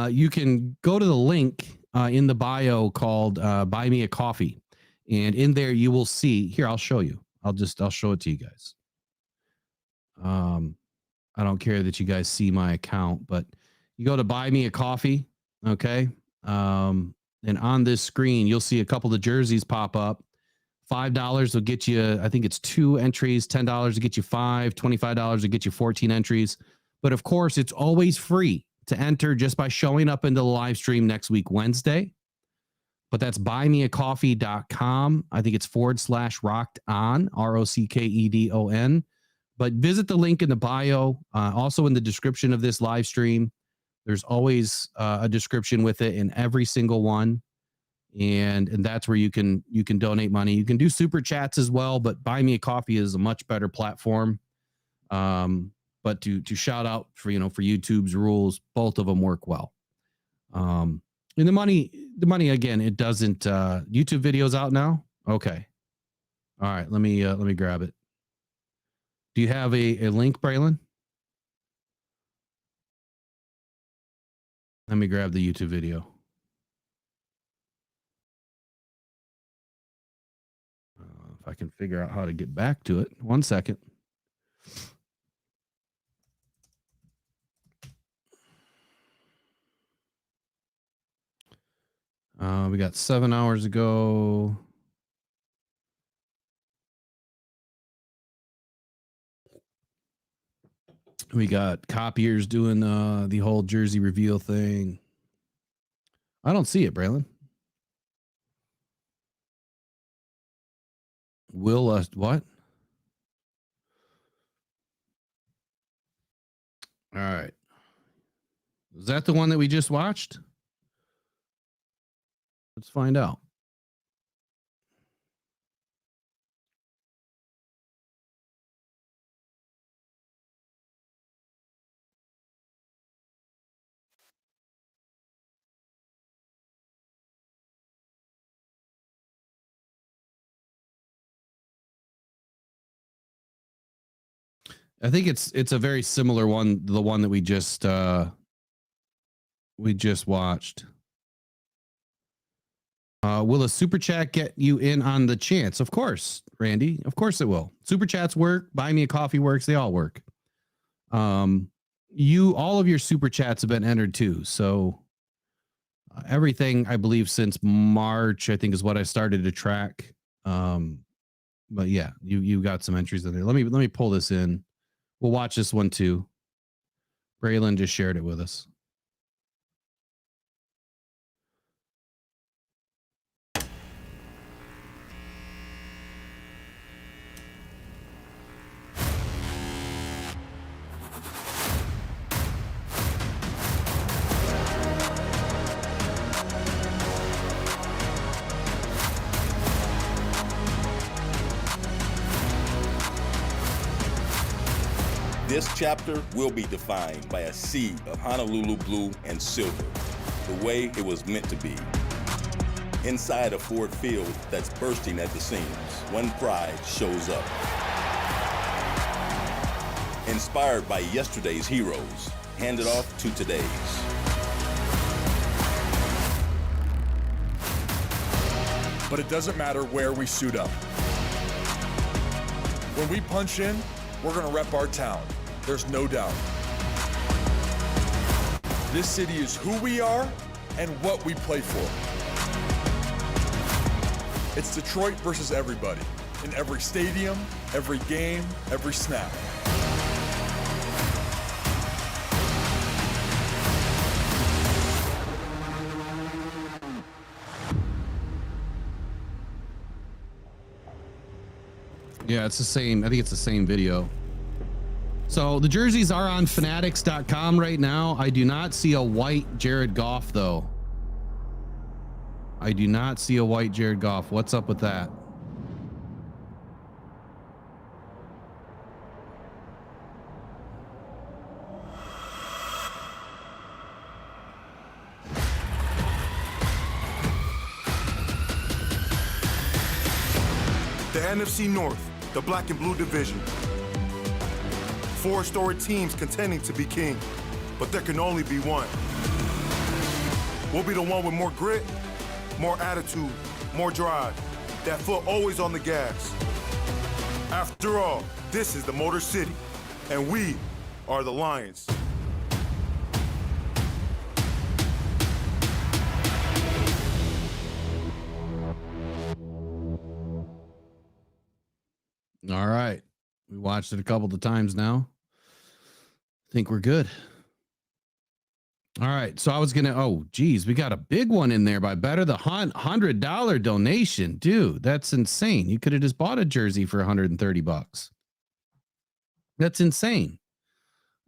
[SPEAKER 2] You can go to the link in the bio called Buy Me a Coffee. And in there you will see, here, I'll show you. I'll show it to you guys. I don't care that you guys see my account, but you go to Buy Me a Coffee. Okay. And on this screen, you'll see a couple of jerseys pop up. $5 will get you, I think it's 2 entries, $10 to get you 5, $25 to get you 14 entries. But of course, it's always free to enter just by showing up into the live stream next week, Wednesday. But that's buymeacoffee.com. I think it's /rocked on, ROCKEDON. But visit the link in the bio. Also in the description of this live stream, there's always a description with it in every single one. And that's where you can donate money. You can do super chats as well, but Buy Me a Coffee is a much better platform. But to shout out for YouTube's rules, both of them work well. And the money again, it doesn't. YouTube video's out now. Okay, all right. Let me grab it. Do you have a link, Braylon? Let me grab the YouTube video. If I can figure out how to get back to it. 1 second. We got 7 hours ago. We got copiers doing the whole jersey reveal thing. I don't see it, Braylon. Will what? All right. Is that the one that we just watched? Let's find out. I think it's a very similar one, the one that we just watched. Will a super chat get you in on the chance? Of course, Randy. Of course it will. Super chats work. Buy Me a Coffee works. They all work. All of your super chats have been entered too. So everything, I believe, since March, I think is what I started to track. But yeah, you got some entries in there. Let me pull this in. We'll watch this one too. Braylon just shared it with us.
[SPEAKER 3] This chapter will be defined by a sea of Honolulu blue and silver, the way it was meant to be. Inside a Ford Field that's bursting at the seams, one pride shows up. Inspired by yesterday's heroes, handed off to today's.
[SPEAKER 4] But it doesn't matter where we suit up. When we punch in, we're gonna rep our town. There's no doubt. This city is who we are and what we play for. It's Detroit versus everybody, in every stadium, every game, every snap.
[SPEAKER 2] Yeah, it's the same. I think it's the same video. So the jerseys are on fanatics.com right now. I do not see a white Jared Goff, though. I do not see a white Jared Goff. What's up with that?
[SPEAKER 5] The NFC North, the black and blue division. 4 storied teams contending to be king, but there can only be one. We'll be the one with more grit, more attitude, more drive, that foot always on the gas. After all, this is the Motor City, and we are the Lions.
[SPEAKER 2] All right. We watched it a couple of times now. I think we're good. All right. So I was going to, oh, geez, we got a big one in there by Better the $100 donation. Dude, that's insane. You could have just bought a jersey for $130. That's insane.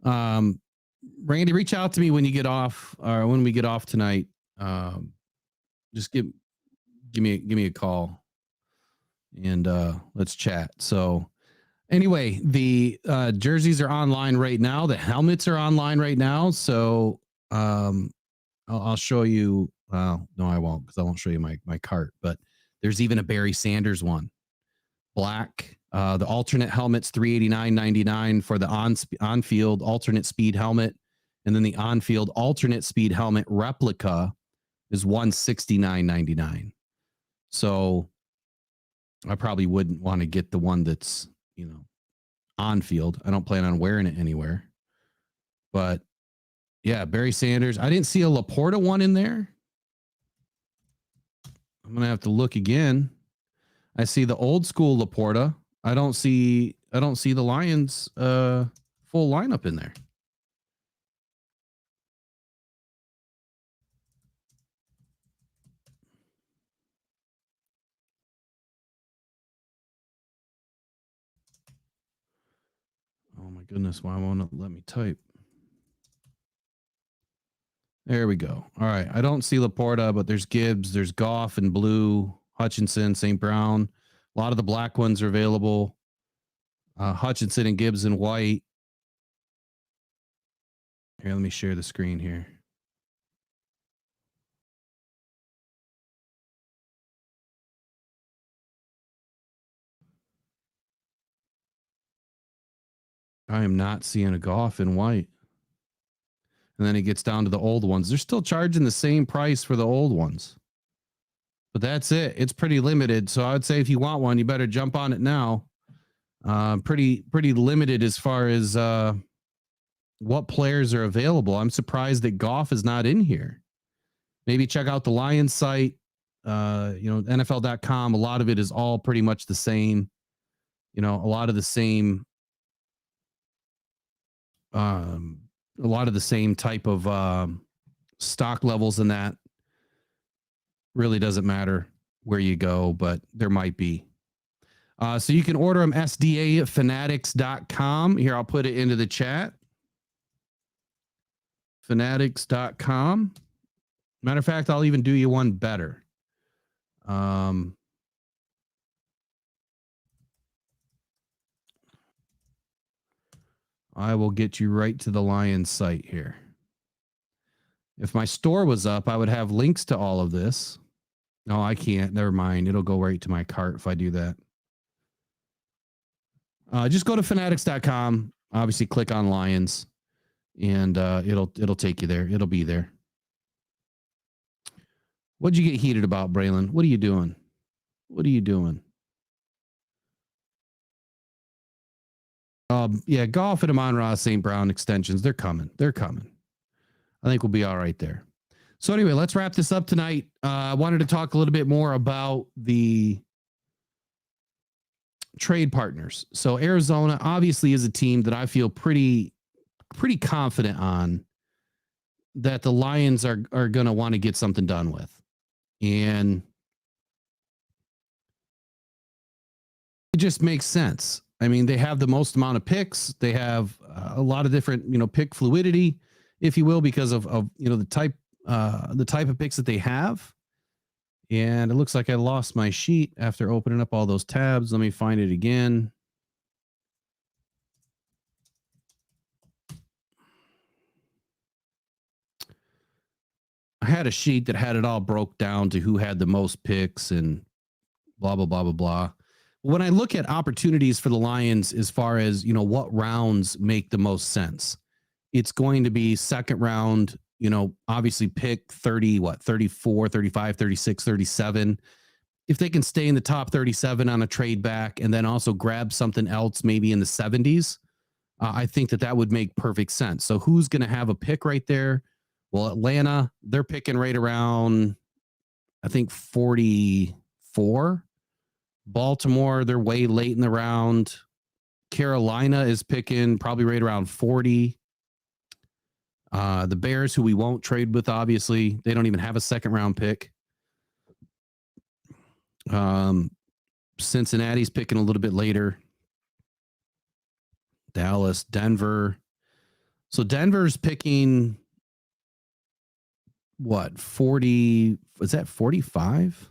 [SPEAKER 2] Randy, reach out to me when you get off or when we get off tonight. Just give me a call and let's chat. So anyway, the jerseys are online right now. The helmets are online right now. So I'll show you. No, I won't, because I won't show you my cart. But there's even a Barry Sanders one, black. The alternate helmet's $389.99 for the on-field alternate speed helmet, and then the on-field alternate speed helmet replica is $169.99. So I probably wouldn't want to get the one that's, on field. I don't plan on wearing it anywhere. But yeah, Barry Sanders. I didn't see a Laporta one in there. I'm gonna have to look again. I see the old school Laporta. I don't see the Lions full lineup in there. Oh my goodness, why won't it let me type? There we go. All right. I don't see Laporta, but there's Gibbs, there's Goff in blue, Hutchinson, St. Brown. A lot of the black ones are available. Hutchinson and Gibbs in white. Here, let me share the screen here. I am not seeing a Goff in white. And then it gets down to the old ones. They're still charging the same price for the old ones. But that's it. It's pretty limited. So I would say if you want one, you better jump on it now. Pretty limited as far as what players are available. I'm surprised that Goff is not in here. Maybe check out the Lions site, NFL.com. A lot of it is all pretty much the same. A lot of the same type of stock levels, and that really doesn't matter where you go, but there might be. So you can order them SDAfanatics.com. Here, I'll put it into the chat. Fanatics.com. Matter of fact, I'll even do you one better. I will get you right to the Lions site here. If my store was up, I would have links to all of this. No, I can't. Never mind. It'll go right to my cart if I do that. Just go to fanatics.com. obviously click on Lions, and it'll take you there. It'll be there. What'd you get heated about, Braylon? What are you doing? What are you doing? Yeah, Goff and Amon-Ra St. Brown extensions. They're coming. They're coming. I think we'll be all right there. So anyway, let's wrap this up tonight. I wanted to talk a little bit more about the trade partners. So Arizona obviously is a team that I feel pretty confident on, that the Lions are going to want to get something done with. And it just makes sense. I mean, they have the most amount of picks. They have a lot of different, pick fluidity, if you will, because of the type of picks that they have. And it looks like I lost my sheet after opening up all those tabs. Let me find it again. I had a sheet that had it all broke down to who had the most picks and blah, blah, blah, blah, blah. When I look at opportunities for the Lions, as far as, what rounds make the most sense, it's going to be second round, obviously pick 30, 34, 35, 36, 37. If they can stay in the top 37 on a trade back and then also grab something else, maybe in the 70s, I think that would make perfect sense. So who's going to have a pick right there? Well, Atlanta, they're picking right around, I think, 44. Baltimore, they're way late in the round. Carolina is picking probably right around 40. The Bears, who we won't trade with, obviously, they don't even have a second round pick. Cincinnati's picking a little bit later. Dallas, Denver. So Denver's picking 40? Was that 45?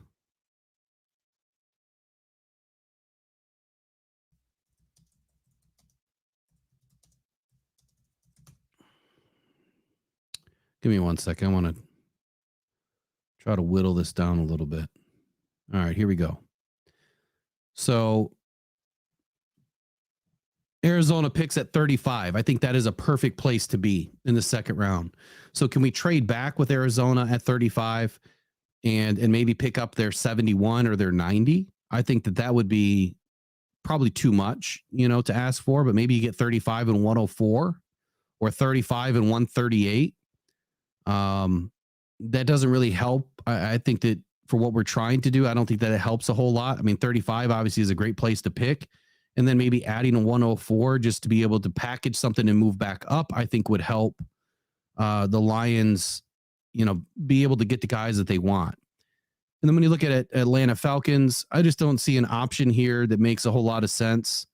[SPEAKER 2] Give me 1 second. I want to try to whittle this down a little bit. All right, here we go. So Arizona picks at 35. I think that is a perfect place to be in the second round. So can we trade back with Arizona at 35 and maybe pick up their 71 or their 90? I think that would be probably too much, to ask for, but maybe you get 35 and 104 or 35 and 138. That doesn't really help. I think that for what we're trying to do, I don't think that it helps a whole lot. I mean, 35 obviously is a great place to pick. And then maybe adding a 104 just to be able to package something and move back up, I think would help the Lions, be able to get the guys that they want. And then when you look at Atlanta Falcons, I just don't see an option here that makes a whole lot of sense.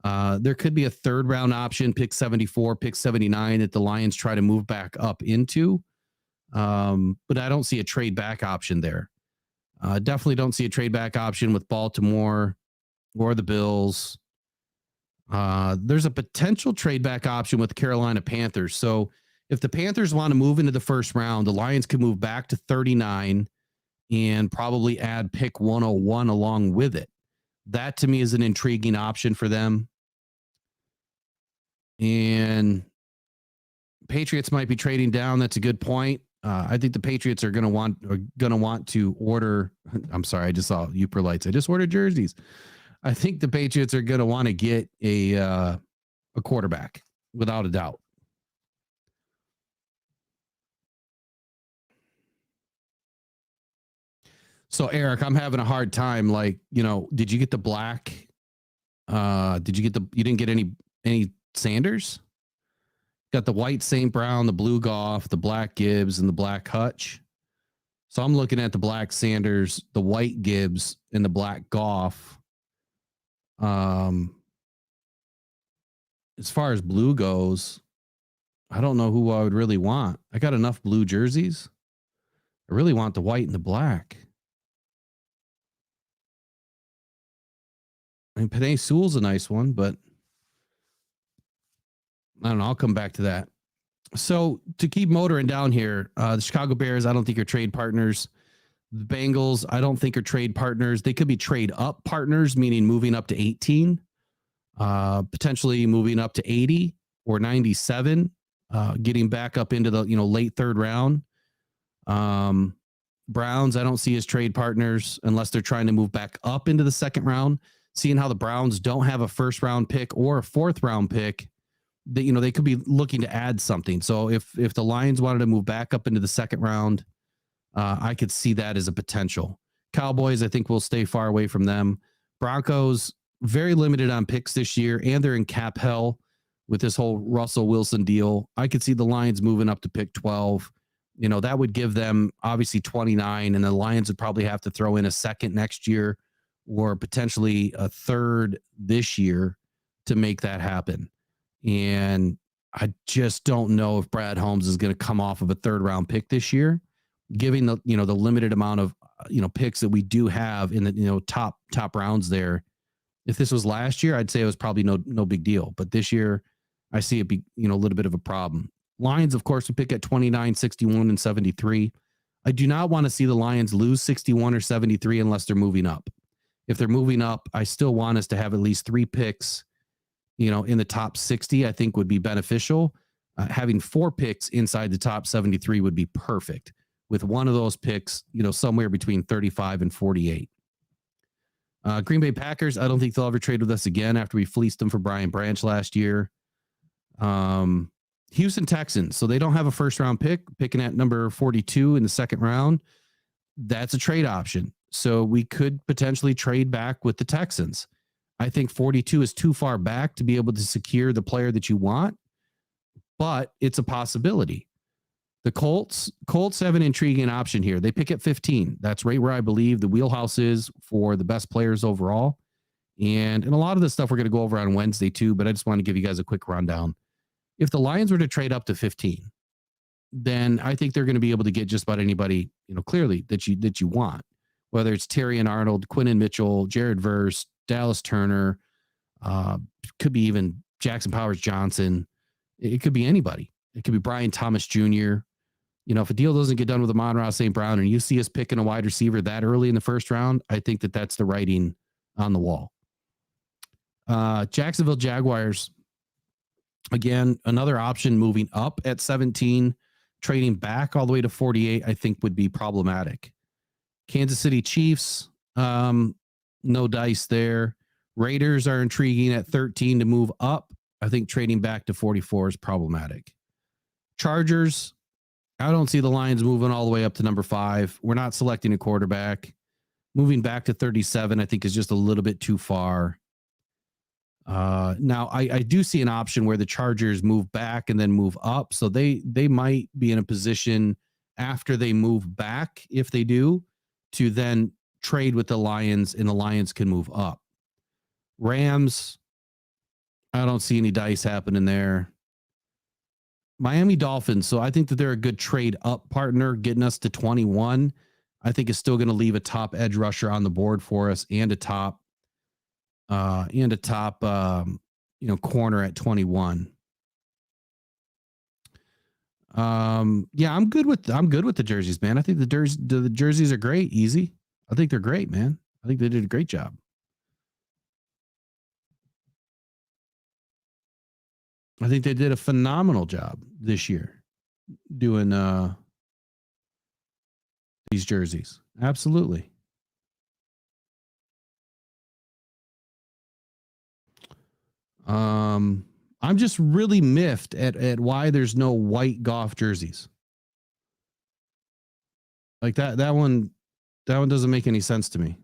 [SPEAKER 2] There could be a third round option, pick 74, pick 79 that the Lions try to move back up into. But I don't see a trade back option there. Definitely don't see a trade back option with Baltimore or the Bills. There's a potential trade back option with the Carolina Panthers. So if the Panthers want to move into the first round, the Lions could move back to 39 and probably add pick 101 along with it. That to me is an intriguing option for them. And Patriots might be trading down. That's a good point. I think the Patriots are going to want to order. I'm sorry, I just saw Uper Lights. I just ordered jerseys. I think the Patriots are going to want to get a quarterback without a doubt. So Eric, I'm having a hard time. Like, did you get the black? You didn't get any Sanders? Got the white St. Brown, the blue Goff, the black Gibbs, and the black Hutch. So I'm looking at the black Sanders, the white Gibbs, and the black Goff. As far as blue goes, I don't know who I would really want. I got enough blue jerseys. I really want the white and the black. I mean, Penei Sewell's a nice one, but I don't know. I'll come back to that. So to keep motoring down here, the Chicago Bears, I don't think are trade partners. The Bengals, I don't think are trade partners. They could be trade up partners, meaning moving up to 18. potentially moving up to 80 or 97, getting back up into the late third round. Browns, I don't see as trade partners unless they're trying to move back up into the second round. Seeing how the Browns don't have a first round pick or a fourth round pick, they could be looking to add something. So if the Lions wanted to move back up into the second round, I could see that as a potential. Cowboys, I think we'll stay far away from them. Broncos, very limited on picks this year, and they're in cap hell with this whole Russell Wilson deal. I could see the Lions moving up to pick 12. That would give them obviously 29, and the Lions would probably have to throw in a second next year or potentially a third this year to make that happen. And I just don't know if Brad Holmes is going to come off of a third round pick this year, giving the limited amount of picks that we do have in the top rounds there. If this was last year, I'd say it was probably no big deal, but this year I see it be a little bit of a problem. Lions, of course, would pick at 29, 61, and 73. I do not want to see the Lions lose 61 or 73 unless they're moving up. If they're moving up, I still want us to have at least 3 picks, in the top 60, I think would be beneficial. Having 4 picks inside the top 73 would be perfect, with one of those picks, somewhere between 35 and 48. Green Bay Packers, I don't think they'll ever trade with us again after we fleeced them for Brian Branch last year. Houston Texans, so they don't have a first round pick, picking at number 42 in the second round. That's a trade option. So we could potentially trade back with the Texans. I think 42 is too far back to be able to secure the player that you want, but it's a possibility. The Colts have an intriguing option here. They pick at 15. That's right where I believe the wheelhouse is for the best players overall. And a lot of this stuff we're going to go over on Wednesday too, but I just want to give you guys a quick rundown. If the Lions were to trade up to 15, then I think they're going to be able to get just about anybody, clearly that you want, whether it's Terry and Arnold, Quinn Mitchell, Jared Verse, Dallas Turner, could be even Jackson Powers Johnson. It could be anybody. It could be Brian Thomas Jr. If a deal doesn't get done with Amon-Ra St. Brown and you see us picking a wide receiver that early in the first round, I think that's the writing on the wall. Jacksonville Jaguars, again, another option moving up at 17, trading back all the way to 48, I think would be problematic. Kansas City Chiefs, no dice there. Raiders are intriguing at 13 to move up. I think trading back to 44 is problematic. Chargers, I don't see the Lions moving all the way up to number 5. We're not selecting a quarterback. Moving back to 37, I think is just a little bit too far. Now I do see an option where the Chargers move back and then move up. So they might be in a position after they move back, if they do, to then trade with the Lions, and the Lions can move up. Rams, I don't see any dice happening there. Miami Dolphins, so I think that they're a good trade up partner, getting us to 21. I think it's still going to leave a top edge rusher on the board for us and a top corner at 21. Yeah, I'm good with the jerseys, man. I think the jerseys are great, easy. I think they're great, man. I think they did a great job. I think they did a phenomenal job this year doing these jerseys. Absolutely. I'm just really miffed at why there's no white Goff jerseys. Like that one doesn't make any sense to me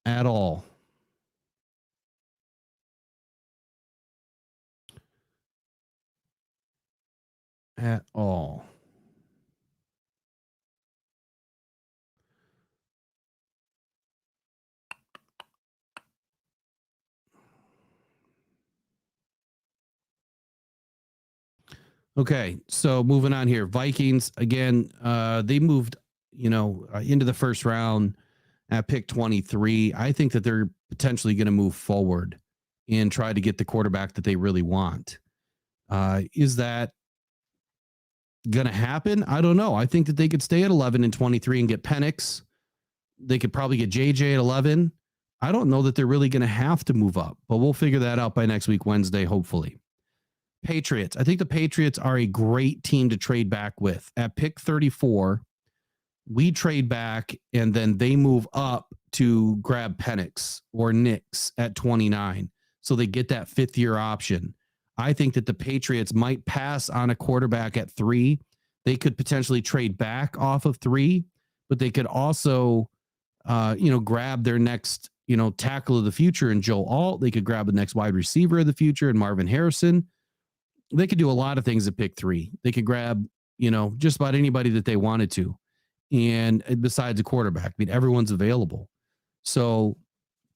[SPEAKER 2] at all. At all. Okay, so moving on here. Vikings, again, they moved, into the first round at pick 23. I think that they're potentially going to move forward and try to get the quarterback that they really want. Is that going to happen? I don't know. I think that they could stay at 11 and 23 and get Penix. They could probably get JJ at 11. I don't know that they're really going to have to move up, but we'll figure that out by next week, Wednesday, hopefully. Patriots. I think the Patriots are a great team to trade back with. At pick 34, we trade back and then they move up to grab Penix or Nix at 29. So they get that 5th-year option. I think that the Patriots might pass on a quarterback at 3. They could potentially trade back off of 3, but they could also, grab their next, tackle of the future in Joe Alt. They could grab the next wide receiver of the future in Marvin Harrison. They could do a lot of things at pick 3. They could grab, just about anybody that they wanted to. And besides a quarterback, I mean, everyone's available. So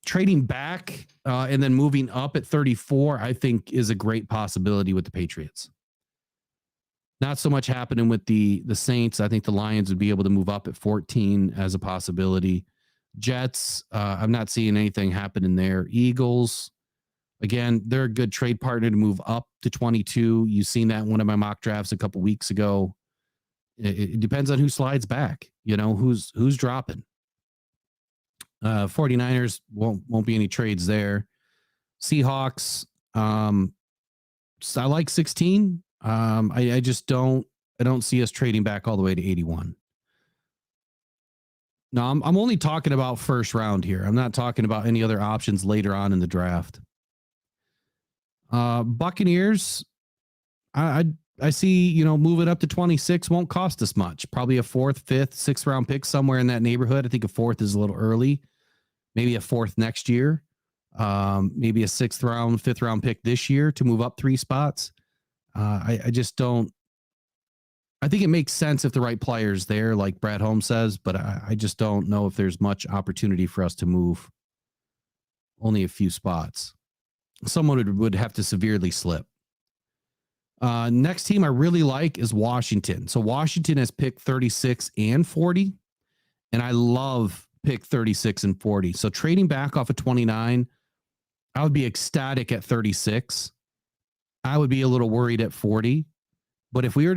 [SPEAKER 2] trading back and then moving up at 34, I think is a great possibility with the Patriots. Not so much happening with the Saints. I think the Lions would be able to move up at 14 as a possibility. Jets, I'm not seeing anything happening there. Eagles, again, they're a good trade partner to move up to 22. You've seen that in one of my mock drafts a couple weeks ago. It depends on who slides back, who's dropping. 49ers won't be any trades there. Seahawks, I like 16. I just don't see us trading back all the way to 81. No, I'm only talking about first round here. I'm not talking about any other options later on in the draft. Buccaneers, I see, moving up to 26 won't cost us much. Probably a 4th, 5th, 6th round pick somewhere in that neighborhood. I think a 4th is a little early. Maybe a 4th next year. Maybe a 6th round, 5th round pick this year to move up 3 spots. I just don't. I think it makes sense if the right player's there, like Brad Holmes says, but I just don't know if there's much opportunity for us to move only a few spots. Someone would have to severely slip. Next team I really like is Washington. So Washington has picked 36 and 40, and I love pick 36 and 40. So trading back off of 29, I would be ecstatic at 36. I would be a little worried at 40. But if we were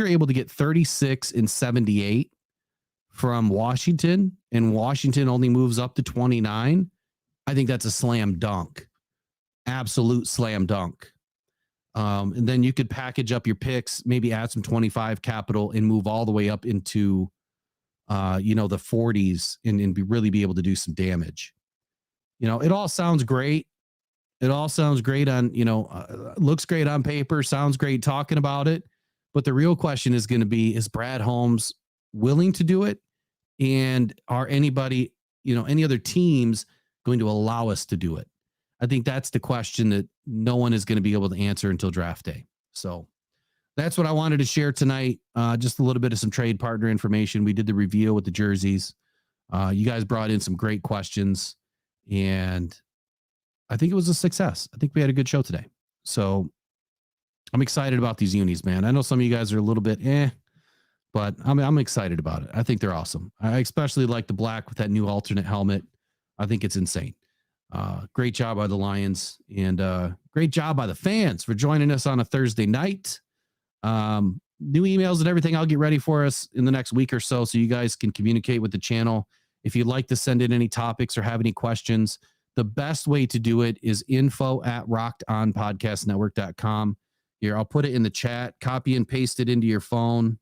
[SPEAKER 2] able to get 36 and 78 from Washington, and Washington only moves up to 29, I think that's a slam dunk. Absolute slam dunk. And then you could package up your picks, maybe add some 25 capital and move all the way up into, the 40s and really be able to do some damage. It all sounds great. It all sounds great on, looks great on paper, sounds great talking about it. But the real question is going to be, is Brad Holmes willing to do it? And are anybody, any other teams going to allow us to do it? I think that's the question that no one is going to be able to answer until draft day. So that's what I wanted to share tonight. Just a little bit of some trade partner information. We did the reveal with the jerseys. You guys brought in some great questions, and I think it was a success. I think we had a good show today. So I'm excited about these unis, man. I know some of you guys are a little bit but I'm excited about it. I think they're awesome. I especially like the black with that new alternate helmet. I think it's insane. Great job by the Lions, and great job by the fans for joining us on a Thursday night. New emails and everything I'll get ready for us in the next week or so you guys can communicate with the channel. If you'd like to send in any topics or have any questions, the best way to do it is info@rockedonpodcastnetwork.com. Here, I'll put it in the chat, copy and paste it into your phone.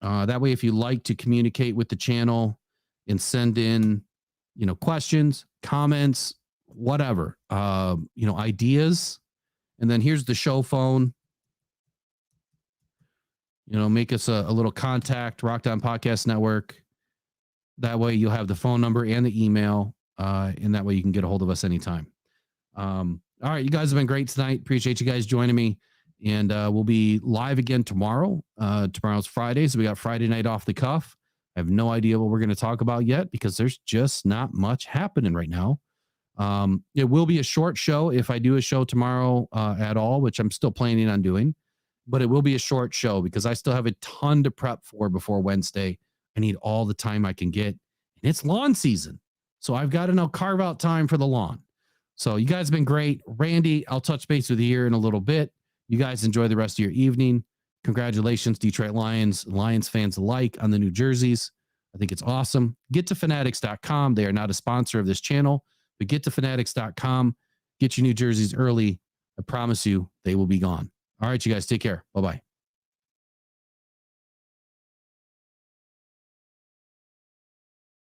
[SPEAKER 2] That way, if you like to communicate with the channel and send in, questions, comments, whatever, ideas. And then here's the show phone. Make us a little contact, Rocked On Podcast Network. That way you'll have the phone number and the email. And that way you can get a hold of us anytime. All right. You guys have been great tonight. Appreciate you guys joining me. And we'll be live again tomorrow. Tomorrow's Friday. So we got Friday night off the cuff. I have no idea what we're going to talk about yet because there's just not much happening right now. It will be a short show if I do a show tomorrow at all, which I'm still planning on doing. But it will be a short show because I still have a ton to prep for before Wednesday. I need all the time I can get. And it's lawn season. So I've got to now carve out time for the lawn. So you guys have been great. Randy, I'll touch base with you here in a little bit. You guys enjoy the rest of your evening. Congratulations, Detroit Lions fans alike on the new jerseys. I think it's awesome. Get to fanatics.com. They are not a sponsor of this channel, but get to fanatics.com. Get your new jerseys early. I promise you they will be gone. All right, you guys take care. Bye-bye.